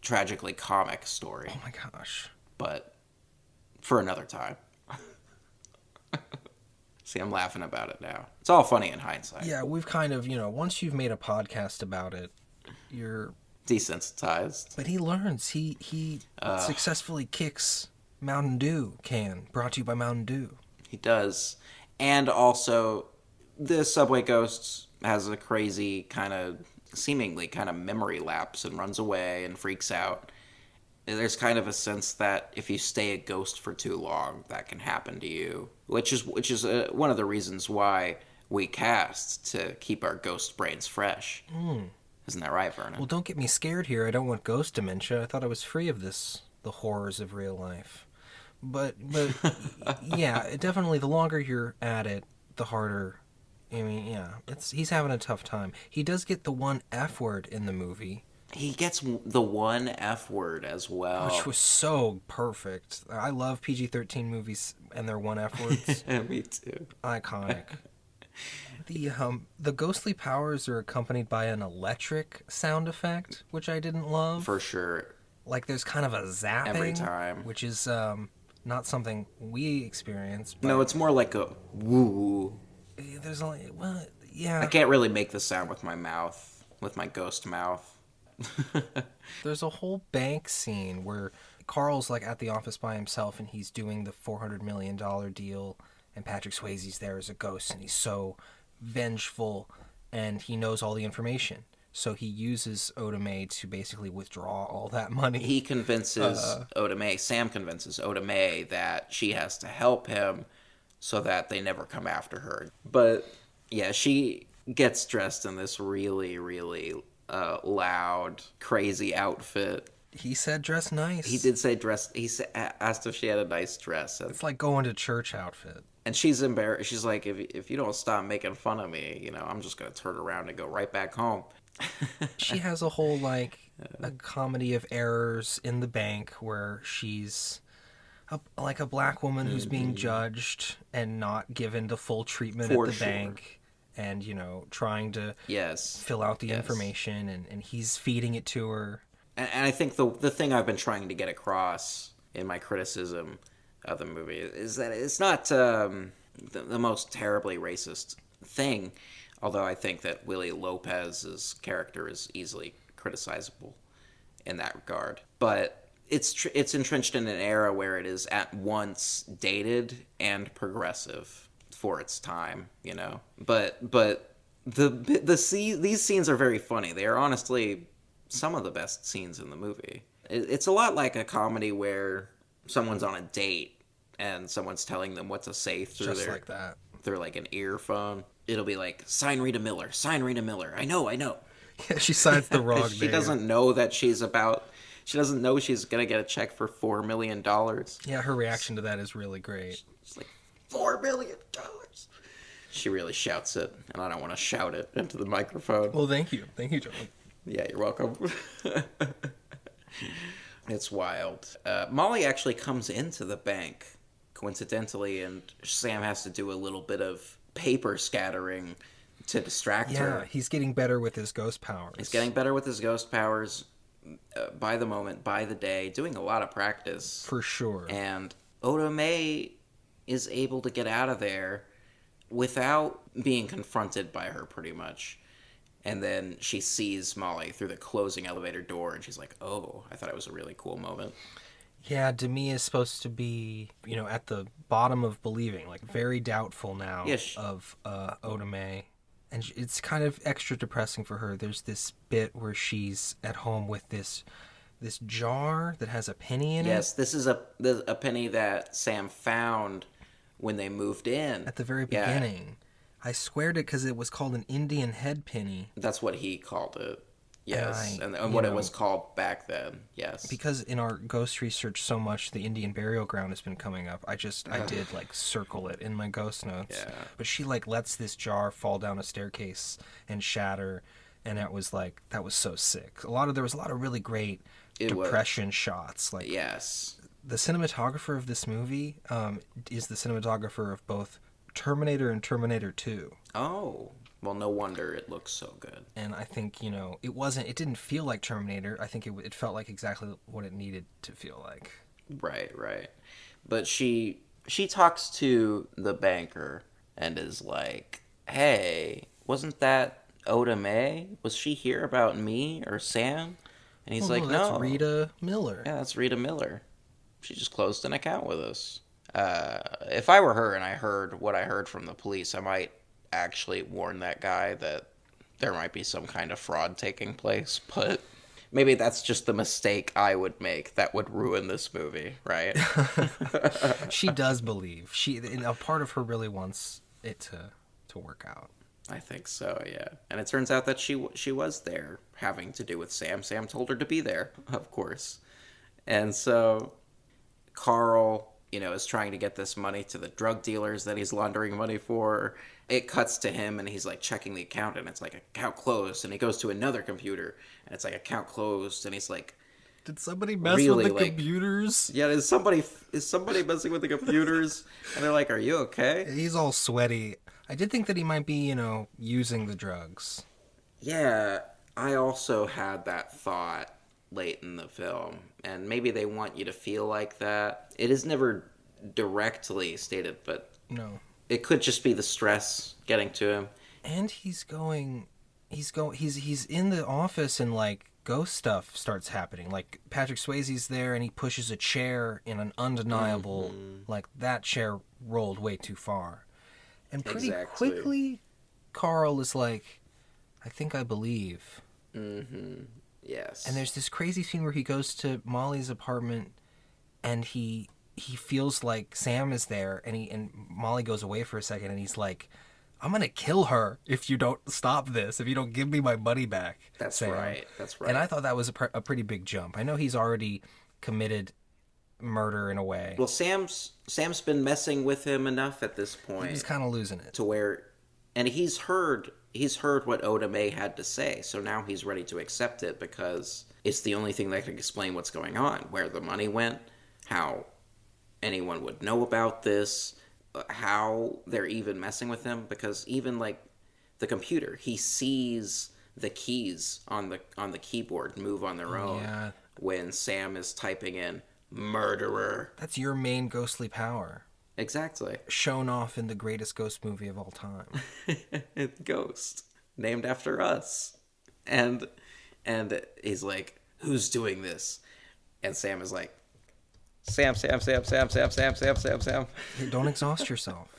Speaker 1: tragically comic story.
Speaker 2: Oh my gosh.
Speaker 1: But for another time. See, I'm laughing about it now. It's all funny in hindsight.
Speaker 2: Yeah, we've kind of, once you've made a podcast about it, you're
Speaker 1: desensitized.
Speaker 2: But he learns. He successfully kicks Mountain Dew can, brought to you by Mountain Dew.
Speaker 1: He does. And also, the Subway Ghosts has a crazy seemingly kind of memory lapse and runs away and freaks out. There's kind of a sense that if you stay a ghost for too long, that can happen to you. Which is one of the reasons why we cast, to keep our ghost brains fresh. Isn't that right, Vernon?
Speaker 2: Well, don't get me scared here. I don't want ghost dementia. I thought I was free of the horrors of real life. But yeah, definitely the longer you're at it, the harder. I mean, yeah, he's having a tough time. He does get the one F word in the movie.
Speaker 1: He gets the one F word as well.
Speaker 2: Which was so perfect. I love PG-13 movies and their one F words.
Speaker 1: Me too.
Speaker 2: Iconic. The ghostly powers are accompanied by an electric sound effect, which I didn't love.
Speaker 1: For sure.
Speaker 2: Like there's kind of a zapping
Speaker 1: every time,
Speaker 2: which is not something we experience. But
Speaker 1: No, it's more like a woo.
Speaker 2: there's only, well, yeah.
Speaker 1: I can't really make the sound with my mouth, with my ghost mouth.
Speaker 2: There's a whole bank scene where Carl's like at the office by himself and he's doing the $400 million deal, and Patrick Swayze's there as a ghost, and he's so vengeful and he knows all the information. So he uses Oda Mae to basically withdraw all that money.
Speaker 1: He convinces Oda Mae, Sam convinces Oda Mae that she has to help him so that they never come after her. But yeah, she gets dressed in this really, really loud, crazy outfit.
Speaker 2: He said dress nice.
Speaker 1: He did say dress. Asked if she had a nice dress.
Speaker 2: It's like going to church outfit.
Speaker 1: And she's embarrassed. She's like, if you don't stop making fun of me, I'm just going to turn around and go right back home.
Speaker 2: She has a whole, like, a comedy of errors in the bank where she's like a black woman who's being judged and not given the full treatment at the bank. And, trying to fill out the information, and he's feeding it to her.
Speaker 1: And I think the thing I've been trying to get across in my criticism of the movie is that it's not the most terribly racist thing, although I think that Willie Lopez's character is easily criticizable in that regard. But it's entrenched in an era where it is at once dated and progressive for its time, But these scenes are very funny. They are honestly some of the best scenes in the movie. It's a lot like a comedy where someone's on a date and someone's telling them what to say through
Speaker 2: like that.
Speaker 1: Through like an earphone. It'll be like, sign Rita Miller, sign Rita Miller. I know.
Speaker 2: Yeah, she signs the wrong
Speaker 1: She
Speaker 2: name.
Speaker 1: doesn't know that she doesn't know she's gonna get a check for $4 million.
Speaker 2: Yeah, her reaction to that is really great.
Speaker 1: It's like, $4 million. She really shouts it, and I don't want to shout it into the microphone.
Speaker 2: Well, thank you, John.
Speaker 1: Yeah, you're welcome. It's wild. Molly actually comes into the bank, coincidentally, and Sam has to do a little bit of paper scattering to distract her.
Speaker 2: Yeah, he's getting better with his ghost powers.
Speaker 1: By the moment, by the day, doing a lot of practice.
Speaker 2: For sure.
Speaker 1: And Oda Mae is able to get out of there without being confronted by her, pretty much. And then she sees Molly through the closing elevator door, and she's like, oh, I thought it was a really cool moment.
Speaker 2: Yeah, Demi is supposed to be, at the bottom of believing, like very doubtful now of Oda Mae. And it's kind of extra depressing for her. There's this bit where she's at home with this jar that has a penny in it.
Speaker 1: Yes, this is a penny that Sam found when they moved in.
Speaker 2: At the very beginning. I squared it because it was called an Indian head penny.
Speaker 1: That's what he called it. Yes, and what it was called back then. Yes,
Speaker 2: because in our ghost research so much, the Indian burial ground has been coming up. I did circle it in my ghost notes.
Speaker 1: Yeah.
Speaker 2: But she lets this jar fall down a staircase and shatter, and that was so sick. There was a lot of really great depression shots.
Speaker 1: Yes,
Speaker 2: the cinematographer of this movie is the cinematographer of both Terminator and Terminator 2.
Speaker 1: Oh. Well, no wonder it looks so good.
Speaker 2: And I think, it didn't feel like Terminator. I think it felt like exactly what it needed to feel like.
Speaker 1: Right. But she talks to the banker and is like, hey, wasn't that Oda Mae? Was she here about me or Sam? And he's like, no.
Speaker 2: That's Rita Miller.
Speaker 1: Yeah, that's Rita Miller. She just closed an account with us. If I were her and I heard what I heard from the police, I might actually warn that guy that there might be some kind of fraud taking place, but maybe that's just the mistake I would make that would ruin this movie, right?
Speaker 2: She does believe. A part of her really wants it to work out.
Speaker 1: I think so, yeah. And it turns out that she was there, having to do with Sam. Sam told her to be there, of course. And so Carl, is trying to get this money to the drug dealers that he's laundering money for. It cuts to him, and he's, checking the account, and it's account closed. And he goes to another computer, and it's account closed, and he's like...
Speaker 2: Did somebody mess with the computers?
Speaker 1: Yeah, is somebody messing with the computers? And they're like, are you okay?
Speaker 2: He's all sweaty. I did think that he might be, using the drugs.
Speaker 1: Yeah, I also had that thought late in the film, and maybe they want you to feel like that. It is never directly stated, but
Speaker 2: No.
Speaker 1: it could just be the stress getting to him.
Speaker 2: And he's in the office and like ghost stuff starts happening. Like Patrick Swayze's there and he pushes a chair in an undeniable like that chair rolled way too far. And pretty quickly Carl is like, I think I believe.
Speaker 1: Yes.
Speaker 2: And there's this crazy scene where he goes to Molly's apartment and he feels like Sam is there and Molly goes away for a second and he's like, I'm going to kill her if you don't stop this, if you don't give me my money back.
Speaker 1: That's
Speaker 2: Sam.
Speaker 1: right. That's right.
Speaker 2: And I thought that was a pretty big jump. I know he's already committed murder in a way.
Speaker 1: Well, Sam's been messing with him enough at this point.
Speaker 2: He's kind of losing it.
Speaker 1: To where, and he's heard what Oda Mae had to say, so now he's ready to accept it because it's the only thing that can explain what's going on, where the money went, how anyone would know about this, how they're even messing with him, because even like the computer, he sees the keys on the keyboard move on their own when Sam is typing in murderer.
Speaker 2: That's your main ghostly power.
Speaker 1: Exactly.
Speaker 2: Shown off in the greatest ghost movie of all time.
Speaker 1: Ghost. Named after us. And he's like, who's doing this? And Sam is like, Sam.
Speaker 2: Hey, don't exhaust yourself.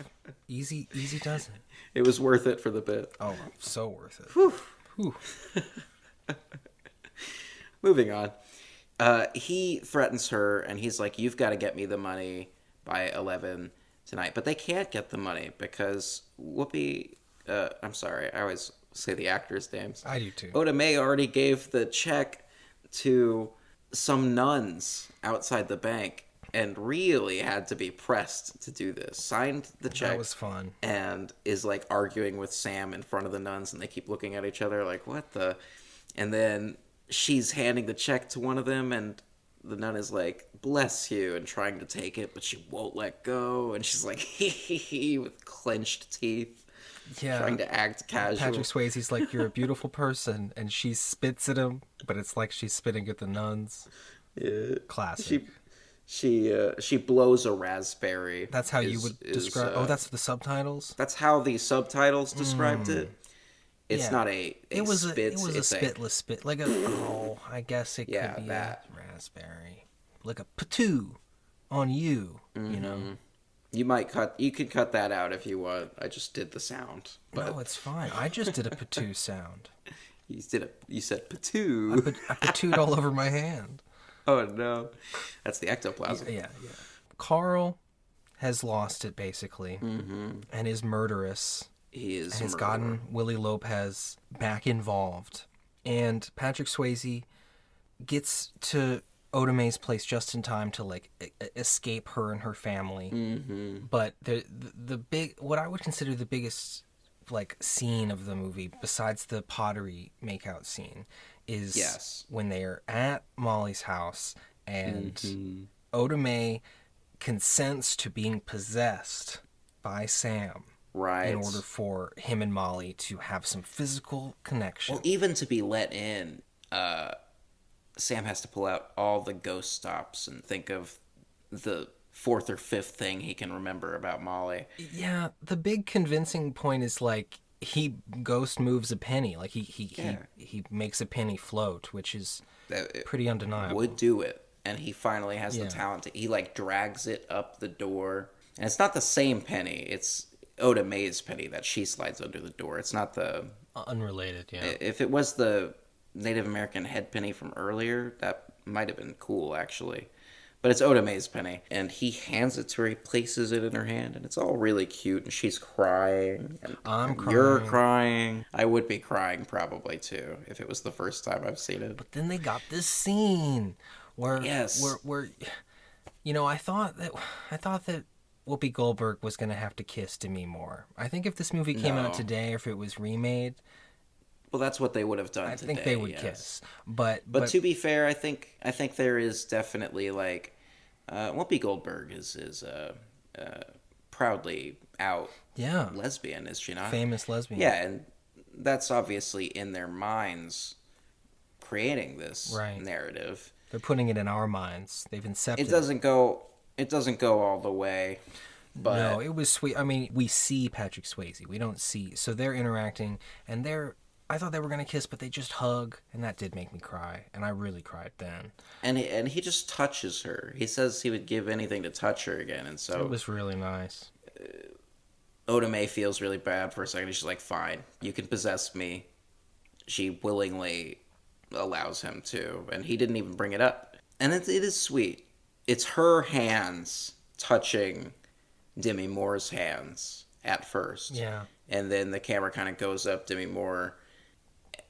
Speaker 2: Easy does it.
Speaker 1: It was worth it for the bit.
Speaker 2: Oh, so worth it.
Speaker 1: Whew. Moving on. He threatens her, and he's like, you've got to get me the money by 11 tonight. But they can't get the money because Whoopi... I'm sorry, I always say the actors' names.
Speaker 2: I do too.
Speaker 1: Oda Mae already gave the check to some nuns outside the bank and really had to be pressed to do this. Signed the check.
Speaker 2: That was fun.
Speaker 1: And is like arguing with Sam in front of the nuns, and they keep looking at each other like, what the... And then she's handing the check to one of them, and the nun is like, bless you, and trying to take it, but she won't let go, and she's like, hee hee hee, with clenched teeth.
Speaker 2: Yeah.
Speaker 1: Trying to act casual.
Speaker 2: Patrick Swayze's like, you're a beautiful person, and she spits at him, but it's like she's spitting at the nuns.
Speaker 1: Yeah.
Speaker 2: Classic.
Speaker 1: She blows a raspberry.
Speaker 2: That's how you would describe... that's the subtitles?
Speaker 1: That's how the subtitles described it. It's not a
Speaker 2: it was
Speaker 1: spit.
Speaker 2: It was a spitless spit. Like I guess it could be that. A raspberry. Like a patoo on you, you know?
Speaker 1: You could cut that out if you want. I just did the sound. But...
Speaker 2: No, it's fine. I just did a patoo sound.
Speaker 1: You said patoo.
Speaker 2: I patooed all over my hand.
Speaker 1: Oh no. That's the ectoplasm.
Speaker 2: Yeah. Carl has lost it basically. And is murderous.
Speaker 1: He is.
Speaker 2: And has gotten Willie Lopez back involved. And Patrick Swayze gets to Oda Mae's place just in time to like escape her and her family. But the big, what I would consider the biggest like scene of the movie, besides the pottery makeout scene, is when they are at Molly's house and Oda Mae consents to being possessed by Sam.
Speaker 1: Right.
Speaker 2: In order for him and Molly to have some physical connection.
Speaker 1: Well, even to be let in, Sam has to pull out all the ghost stops and think of the fourth or fifth thing he can remember about Molly.
Speaker 2: Yeah, the big convincing point is like he ghost moves a penny. Like he makes a penny float, which is pretty undeniable.
Speaker 1: Would do it, and he finally has the talent. He like drags it up the door, and it's not the same penny. It's Oda Mae's penny that she slides under the door. It's not the...
Speaker 2: Unrelated, yeah.
Speaker 1: If it was the Native American head penny from earlier, that might have been cool, actually. But it's Oda Mae's penny. And he hands it to her, he places it in her hand, and it's all really cute, and she's crying. And
Speaker 2: I'm crying.
Speaker 1: You're crying. I would be crying, probably, too, if it was the first time I've seen it.
Speaker 2: But then they got this scene where... where you know, I thought that Whoopi Goldberg was going to have to kiss Demi more. I think if this movie came out today, or if it was remade...
Speaker 1: Well, that's what they would have done today.
Speaker 2: I think they would kiss. But
Speaker 1: to be fair, I think there is definitely, like... Whoopi Goldberg is proudly out lesbian, is she not?
Speaker 2: Famous lesbian.
Speaker 1: Yeah, and that's obviously in their minds creating this narrative.
Speaker 2: They're putting it in our minds. They've incepted
Speaker 1: it. Doesn't go... It doesn't go all the way, but
Speaker 2: No, it was sweet. I mean, we see Patrick Swayze. We don't see. So they're interacting, and I thought they were going to kiss, but they just hug, and that did make me cry. And I really cried then.
Speaker 1: and he just touches her. He says he would give anything to touch her again, and so
Speaker 2: It was really nice.
Speaker 1: Oda Mae feels really bad for a second. She's like, fine, you can possess me. She willingly allows him to, and he didn't even bring it up. And it is sweet. It's her hands touching Demi Moore's hands at first.
Speaker 2: Yeah.
Speaker 1: And then the camera kind of goes up Demi Moore,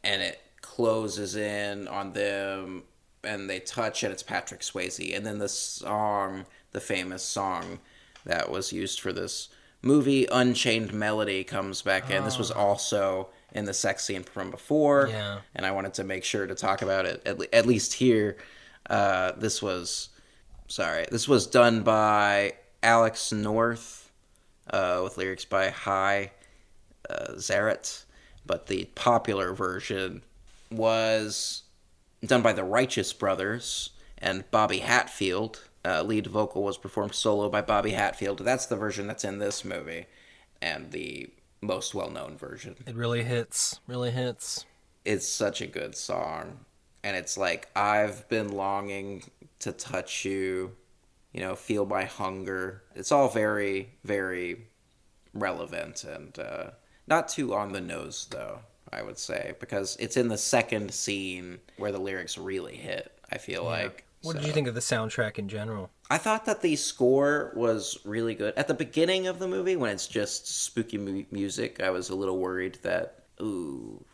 Speaker 1: and it closes in on them, and they touch, and it's Patrick Swayze. And then the song, the famous song that was used for this movie, Unchained Melody, comes back in. This was also in the sex scene from before,
Speaker 2: Yeah.
Speaker 1: and I wanted to make sure to talk about it, at least here. This was done by Alex North, with lyrics by Hi Zaret, but the popular version was done by the Righteous Brothers and Bobby Hatfield. Lead vocal was performed solo by Bobby Hatfield. That's the version that's in this movie, and the most well-known version.
Speaker 2: It really hits. Really hits.
Speaker 1: It's such a good song, and it's like, I've been longing to touch you, feel my hunger. It's all very, very relevant, and not too on the nose, though, I would say, because it's in the second scene where the lyrics really hit, I feel like.
Speaker 2: What did you think of the soundtrack in general?
Speaker 1: I thought that the score was really good. At the beginning of the movie, when it's just spooky music, I was a little worried that,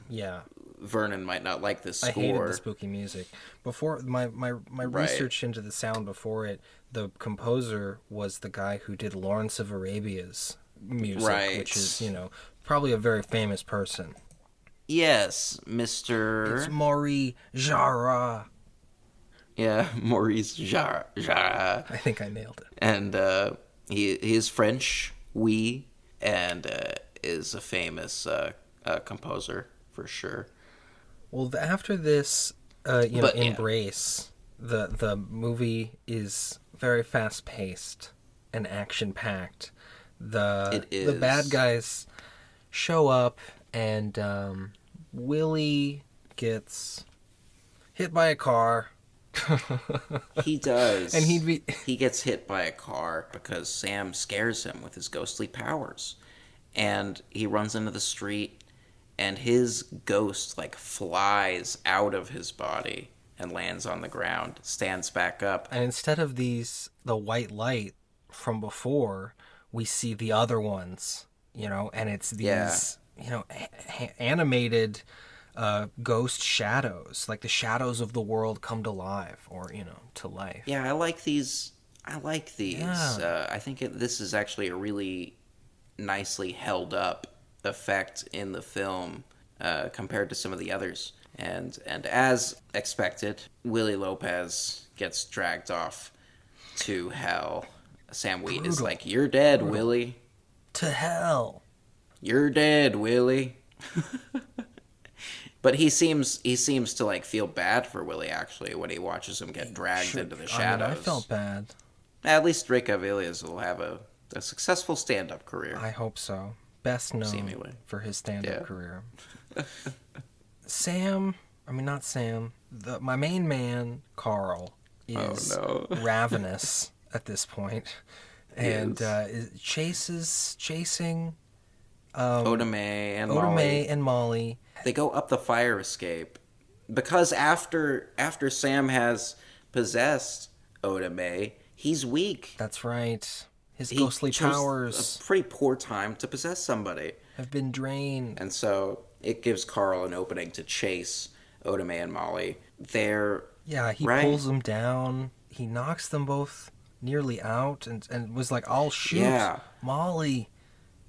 Speaker 2: Yeah.
Speaker 1: Vernon might not like this score.
Speaker 2: I hated the spooky music. Before my research into the sound before it, the composer was the guy who did Lawrence of Arabia's music, which is, probably a very famous person.
Speaker 1: Yes, Mr.
Speaker 2: It's Maury Jarrah.
Speaker 1: Yeah, Maurice Jarre.
Speaker 2: I think I nailed it.
Speaker 1: And he is French, and is a famous composer for sure.
Speaker 2: Well, after this, embrace,
Speaker 1: yeah.
Speaker 2: the movie is very fast paced and action packed.
Speaker 1: It is.
Speaker 2: The bad guys show up, and Willie gets hit by a car.
Speaker 1: He does.
Speaker 2: And
Speaker 1: he gets hit by a car because Sam scares him with his ghostly powers. And he runs into the street, and his ghost flies out of his body and lands on the ground, stands back up.
Speaker 2: And instead of the white light from before, we see the other ones, and it's these animated ghost shadows, like the shadows of the world come to life, or to life.
Speaker 1: Yeah, I like these.
Speaker 2: Yeah.
Speaker 1: I think this is actually a really nicely held up effect in the film compared to some of the others. And as expected, Willie Lopez gets dragged off to hell. Sam Wheat is like, "You're dead, Willie.
Speaker 2: To hell.
Speaker 1: You're dead, Willie." But he seems to feel bad for Willie, actually, when he watches him get dragged into the shadows.
Speaker 2: I felt bad.
Speaker 1: At least Drake Avilias will have a successful stand-up career.
Speaker 2: I hope so. Best known
Speaker 1: Seemingly.
Speaker 2: for his stand-up career. Not Sam. My main man, Carl, is ravenous at this point, and is chasing
Speaker 1: Oda Mae and
Speaker 2: Molly.
Speaker 1: They go up the fire escape because after Sam has possessed Oda Mae, he's weak.
Speaker 2: That's right. His ghostly powers,
Speaker 1: a pretty poor time to possess somebody,
Speaker 2: have been drained.
Speaker 1: And so it gives Carl an opening to chase Oda Mae and Molly. He
Speaker 2: pulls them down. He knocks them both nearly out and was like, "I'll shoot Molly."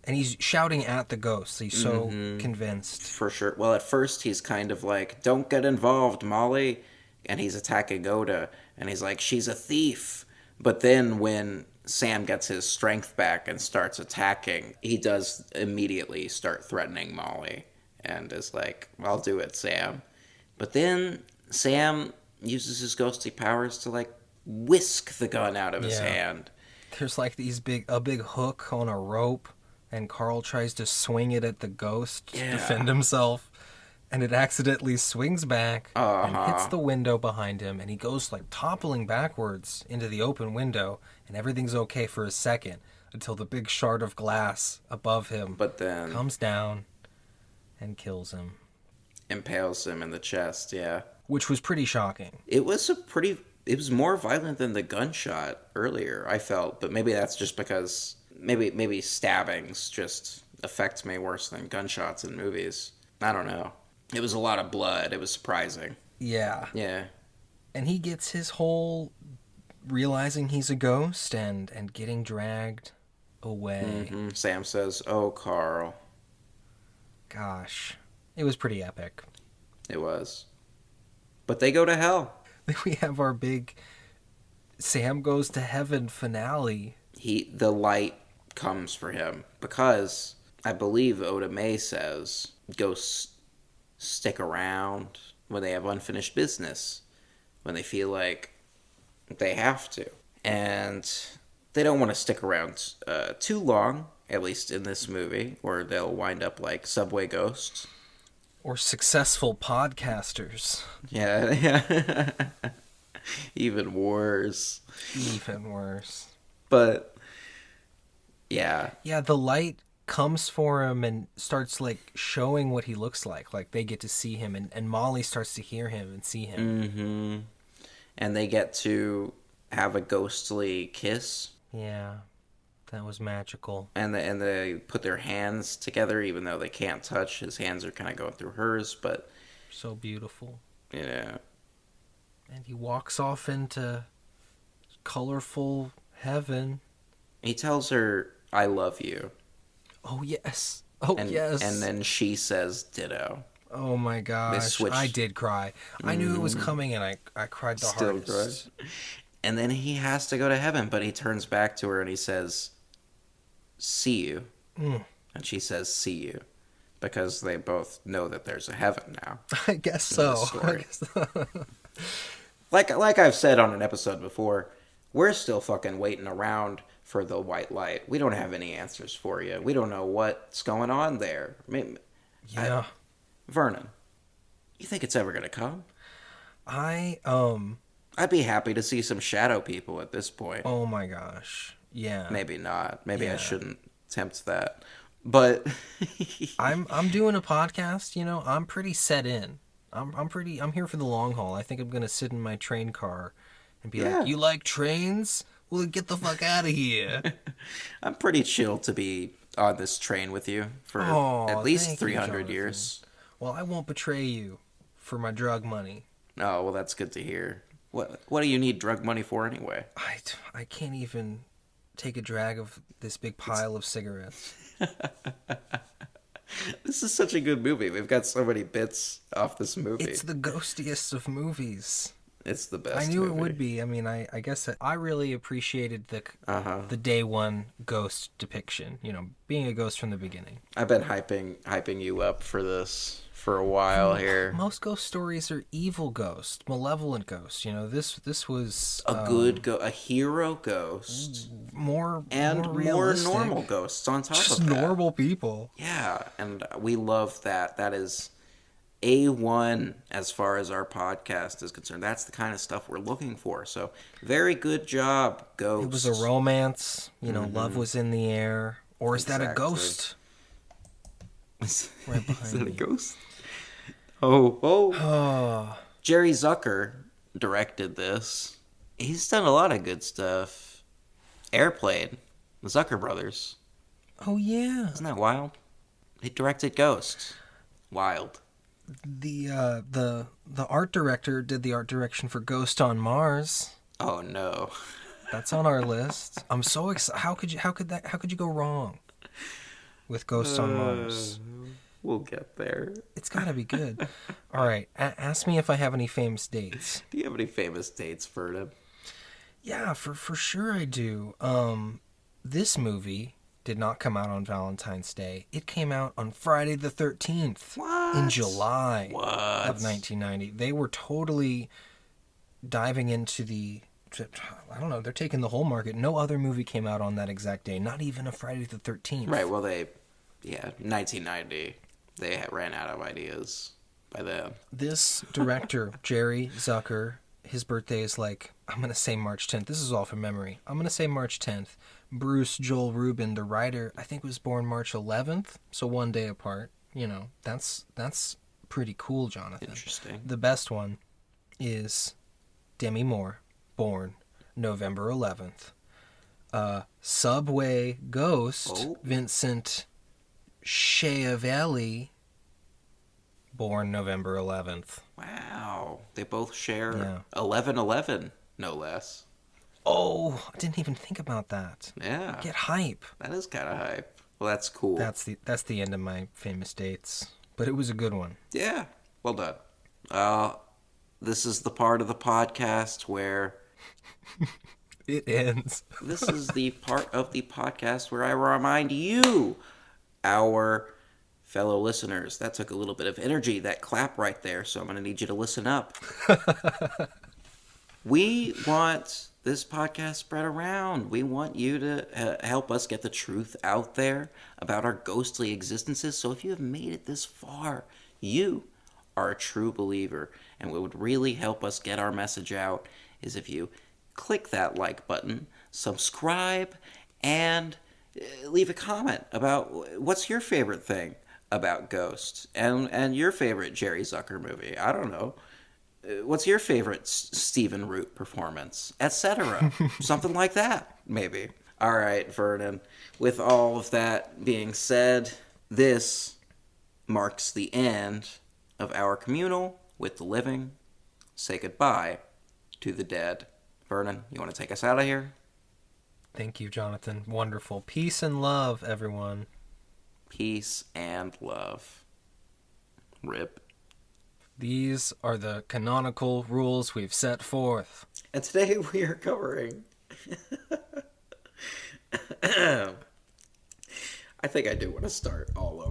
Speaker 2: And he's shouting at the ghosts. He's so convinced.
Speaker 1: For sure. Well, at first he's kind of like, "Don't get involved, Molly." And he's attacking Oda. And he's like, "She's a thief." But then when Sam gets his strength back and starts attacking, he does immediately start threatening Molly. And is like, "I'll do it, Sam." But then Sam uses his ghostly powers to whisk the gun out of his
Speaker 2: Yeah.
Speaker 1: hand.
Speaker 2: There's like a big hook on a rope, and Carl tries to swing it at the ghost to defend himself, and it accidentally swings back and hits the window behind him, and he goes like toppling backwards into the open window, and everything's okay for a second until the big shard of glass above him comes down and kills him.
Speaker 1: Impales him in the chest, yeah.
Speaker 2: Which was pretty shocking.
Speaker 1: It was more violent than the gunshot earlier, I felt, but maybe that's just because maybe stabbings just affect me worse than gunshots in movies. I don't know. It was a lot of blood. It was surprising.
Speaker 2: Yeah.
Speaker 1: Yeah.
Speaker 2: And he gets his whole realizing he's a ghost and getting dragged away.
Speaker 1: Mm-hmm. Sam says, "Oh, Carl."
Speaker 2: Gosh. It was pretty epic.
Speaker 1: It was. But they go to hell.
Speaker 2: Then we have our big Sam goes to heaven finale.
Speaker 1: The light comes for him because I believe Oda Mae says ghosts stick around when they have unfinished business, when they feel like they have to. And they don't want to stick around too long, at least in this movie, or they'll wind up like subway ghosts.
Speaker 2: Or successful podcasters.
Speaker 1: Yeah. Even worse.
Speaker 2: Even worse.
Speaker 1: But, yeah.
Speaker 2: Yeah, the light comes for him and starts, like, showing what he looks like. Like, they get to see him, and Molly starts to hear him and see him.
Speaker 1: Mm-hmm. And they get to have a ghostly kiss.
Speaker 2: Yeah. That was magical.
Speaker 1: And they put their hands together, even though they can't touch. His hands are kind of going through hers, but...
Speaker 2: So beautiful.
Speaker 1: Yeah.
Speaker 2: And he walks off into colorful heaven.
Speaker 1: He tells her, "I love you."
Speaker 2: Oh, yes. Oh, yes.
Speaker 1: And then she says ditto.
Speaker 2: Oh, my gosh. I did cry. I knew it was coming, and I cried the hardest.
Speaker 1: Cried. And then he has to go to heaven, but he turns back to her and he says, "See you." And she says, "See you." Because they both know that there's a heaven now.
Speaker 2: I guess so.
Speaker 1: Like I've said on an episode before, we're still fucking waiting around for the white light. We don't have any answers for you. We don't know what's going on there.
Speaker 2: Yeah.
Speaker 1: Vernon, you think it's ever gonna come?
Speaker 2: I'd
Speaker 1: be happy to see some shadow people at this point.
Speaker 2: Oh my gosh. Yeah.
Speaker 1: Maybe not. Maybe I shouldn't tempt that. But
Speaker 2: I'm doing a podcast, you know. I'm pretty set in. I'm here for the long haul. I think I'm going to sit in my train car and be like, "You like trains? Well, get the fuck out of here."
Speaker 1: I'm pretty chill to be on this train with you for at least 300 years.
Speaker 2: Well, I won't betray you for my drug money.
Speaker 1: Oh, well, that's good to hear. What do you need drug money for anyway?
Speaker 2: I can't even take a drag of this big pile of cigarettes.
Speaker 1: This is such a good movie. We've got so many bits off this movie.
Speaker 2: It's the ghostiest of movies.
Speaker 1: It's the best.
Speaker 2: I knew it would be. I mean, I guess I really appreciated the day one ghost depiction. You know, being a ghost from the beginning.
Speaker 1: I've been hyping you up for this for a while here.
Speaker 2: Most ghost stories are evil ghosts, malevolent ghosts. You know, this was
Speaker 1: a hero ghost,
Speaker 2: more
Speaker 1: normal ghosts on top
Speaker 2: just
Speaker 1: of that.
Speaker 2: Normal people.
Speaker 1: Yeah, and we love that. That is A1 as far as our podcast is concerned. That's the kind of stuff we're looking for. So very good job, Ghost.
Speaker 2: It was a romance. You know, love was in the air. Or is that a ghost? Right behind
Speaker 1: Is that a
Speaker 2: me.
Speaker 1: ghost? Oh. Jerry Zucker directed this. He's done a lot of good stuff. Airplane, the Zucker brothers.
Speaker 2: Oh yeah.
Speaker 1: Isn't that wild? He directed Ghost. Wild.
Speaker 2: The art director did the art direction for Ghost on Mars.
Speaker 1: Oh no.
Speaker 2: That's on our list. I'm so excited. How could you go wrong with Ghost on Mars?
Speaker 1: We'll get there.
Speaker 2: It's got to be good. All right. Ask me if I have any famous dates.
Speaker 1: Do you have any famous dates, Vernon?
Speaker 2: Yeah, for sure I do. This movie did not come out on Valentine's Day. It came out on Friday the 13th.
Speaker 1: What?
Speaker 2: In July
Speaker 1: What?
Speaker 2: of 1990. They were totally diving into the I don't know, they're taking the whole market. No other movie came out on that exact day, not even a Friday the 13th.
Speaker 1: Right, well, 1990, they ran out of ideas by then.
Speaker 2: This director, Jerry Zucker, his birthday is like, I'm going to say March 10th. This is all from memory. I'm going to say March 10th. Bruce Joel Rubin, the writer, I think was born March 11th, so one day apart. You know, that's pretty cool, Jonathan.
Speaker 1: Interesting.
Speaker 2: The best one is Demi Moore, born November 11th. Subway Ghost, Vincent Schiavelli, born November 11th.
Speaker 1: Wow. They both share 11/11, no less.
Speaker 2: Oh, I didn't even think about that.
Speaker 1: Yeah.
Speaker 2: Get hype.
Speaker 1: That is kind of hype. Well, that's cool.
Speaker 2: That's the end of my famous dates. But it was a good one.
Speaker 1: Yeah. Well done. This is the part of the podcast where...
Speaker 2: It ends.
Speaker 1: This is the part of the podcast where I remind you, our fellow listeners. That took a little bit of energy, that clap right there, so I'm going to need you to listen up. We want this podcast spread around. We want you to help us get the truth out there about our ghostly existences. So if you have made it this far, you are a true believer. And what would really help us get our message out is if you click that like button, subscribe, and leave a comment about what's your favorite thing about ghosts and your favorite Jerry Zucker movie. I don't know. What's your favorite Stephen Root performance, etc.? Something like that, maybe. All right, Vernon. With all of that being said, this marks the end of our communal with the living. Say goodbye to the dead. Vernon, you want to take us out of here?
Speaker 2: Thank you, Jonathan. Wonderful. Peace and love, everyone.
Speaker 1: Peace and love. Rip.
Speaker 2: These are the canonical rules we've set forth.
Speaker 1: And today we are covering... I think I do want to start all over.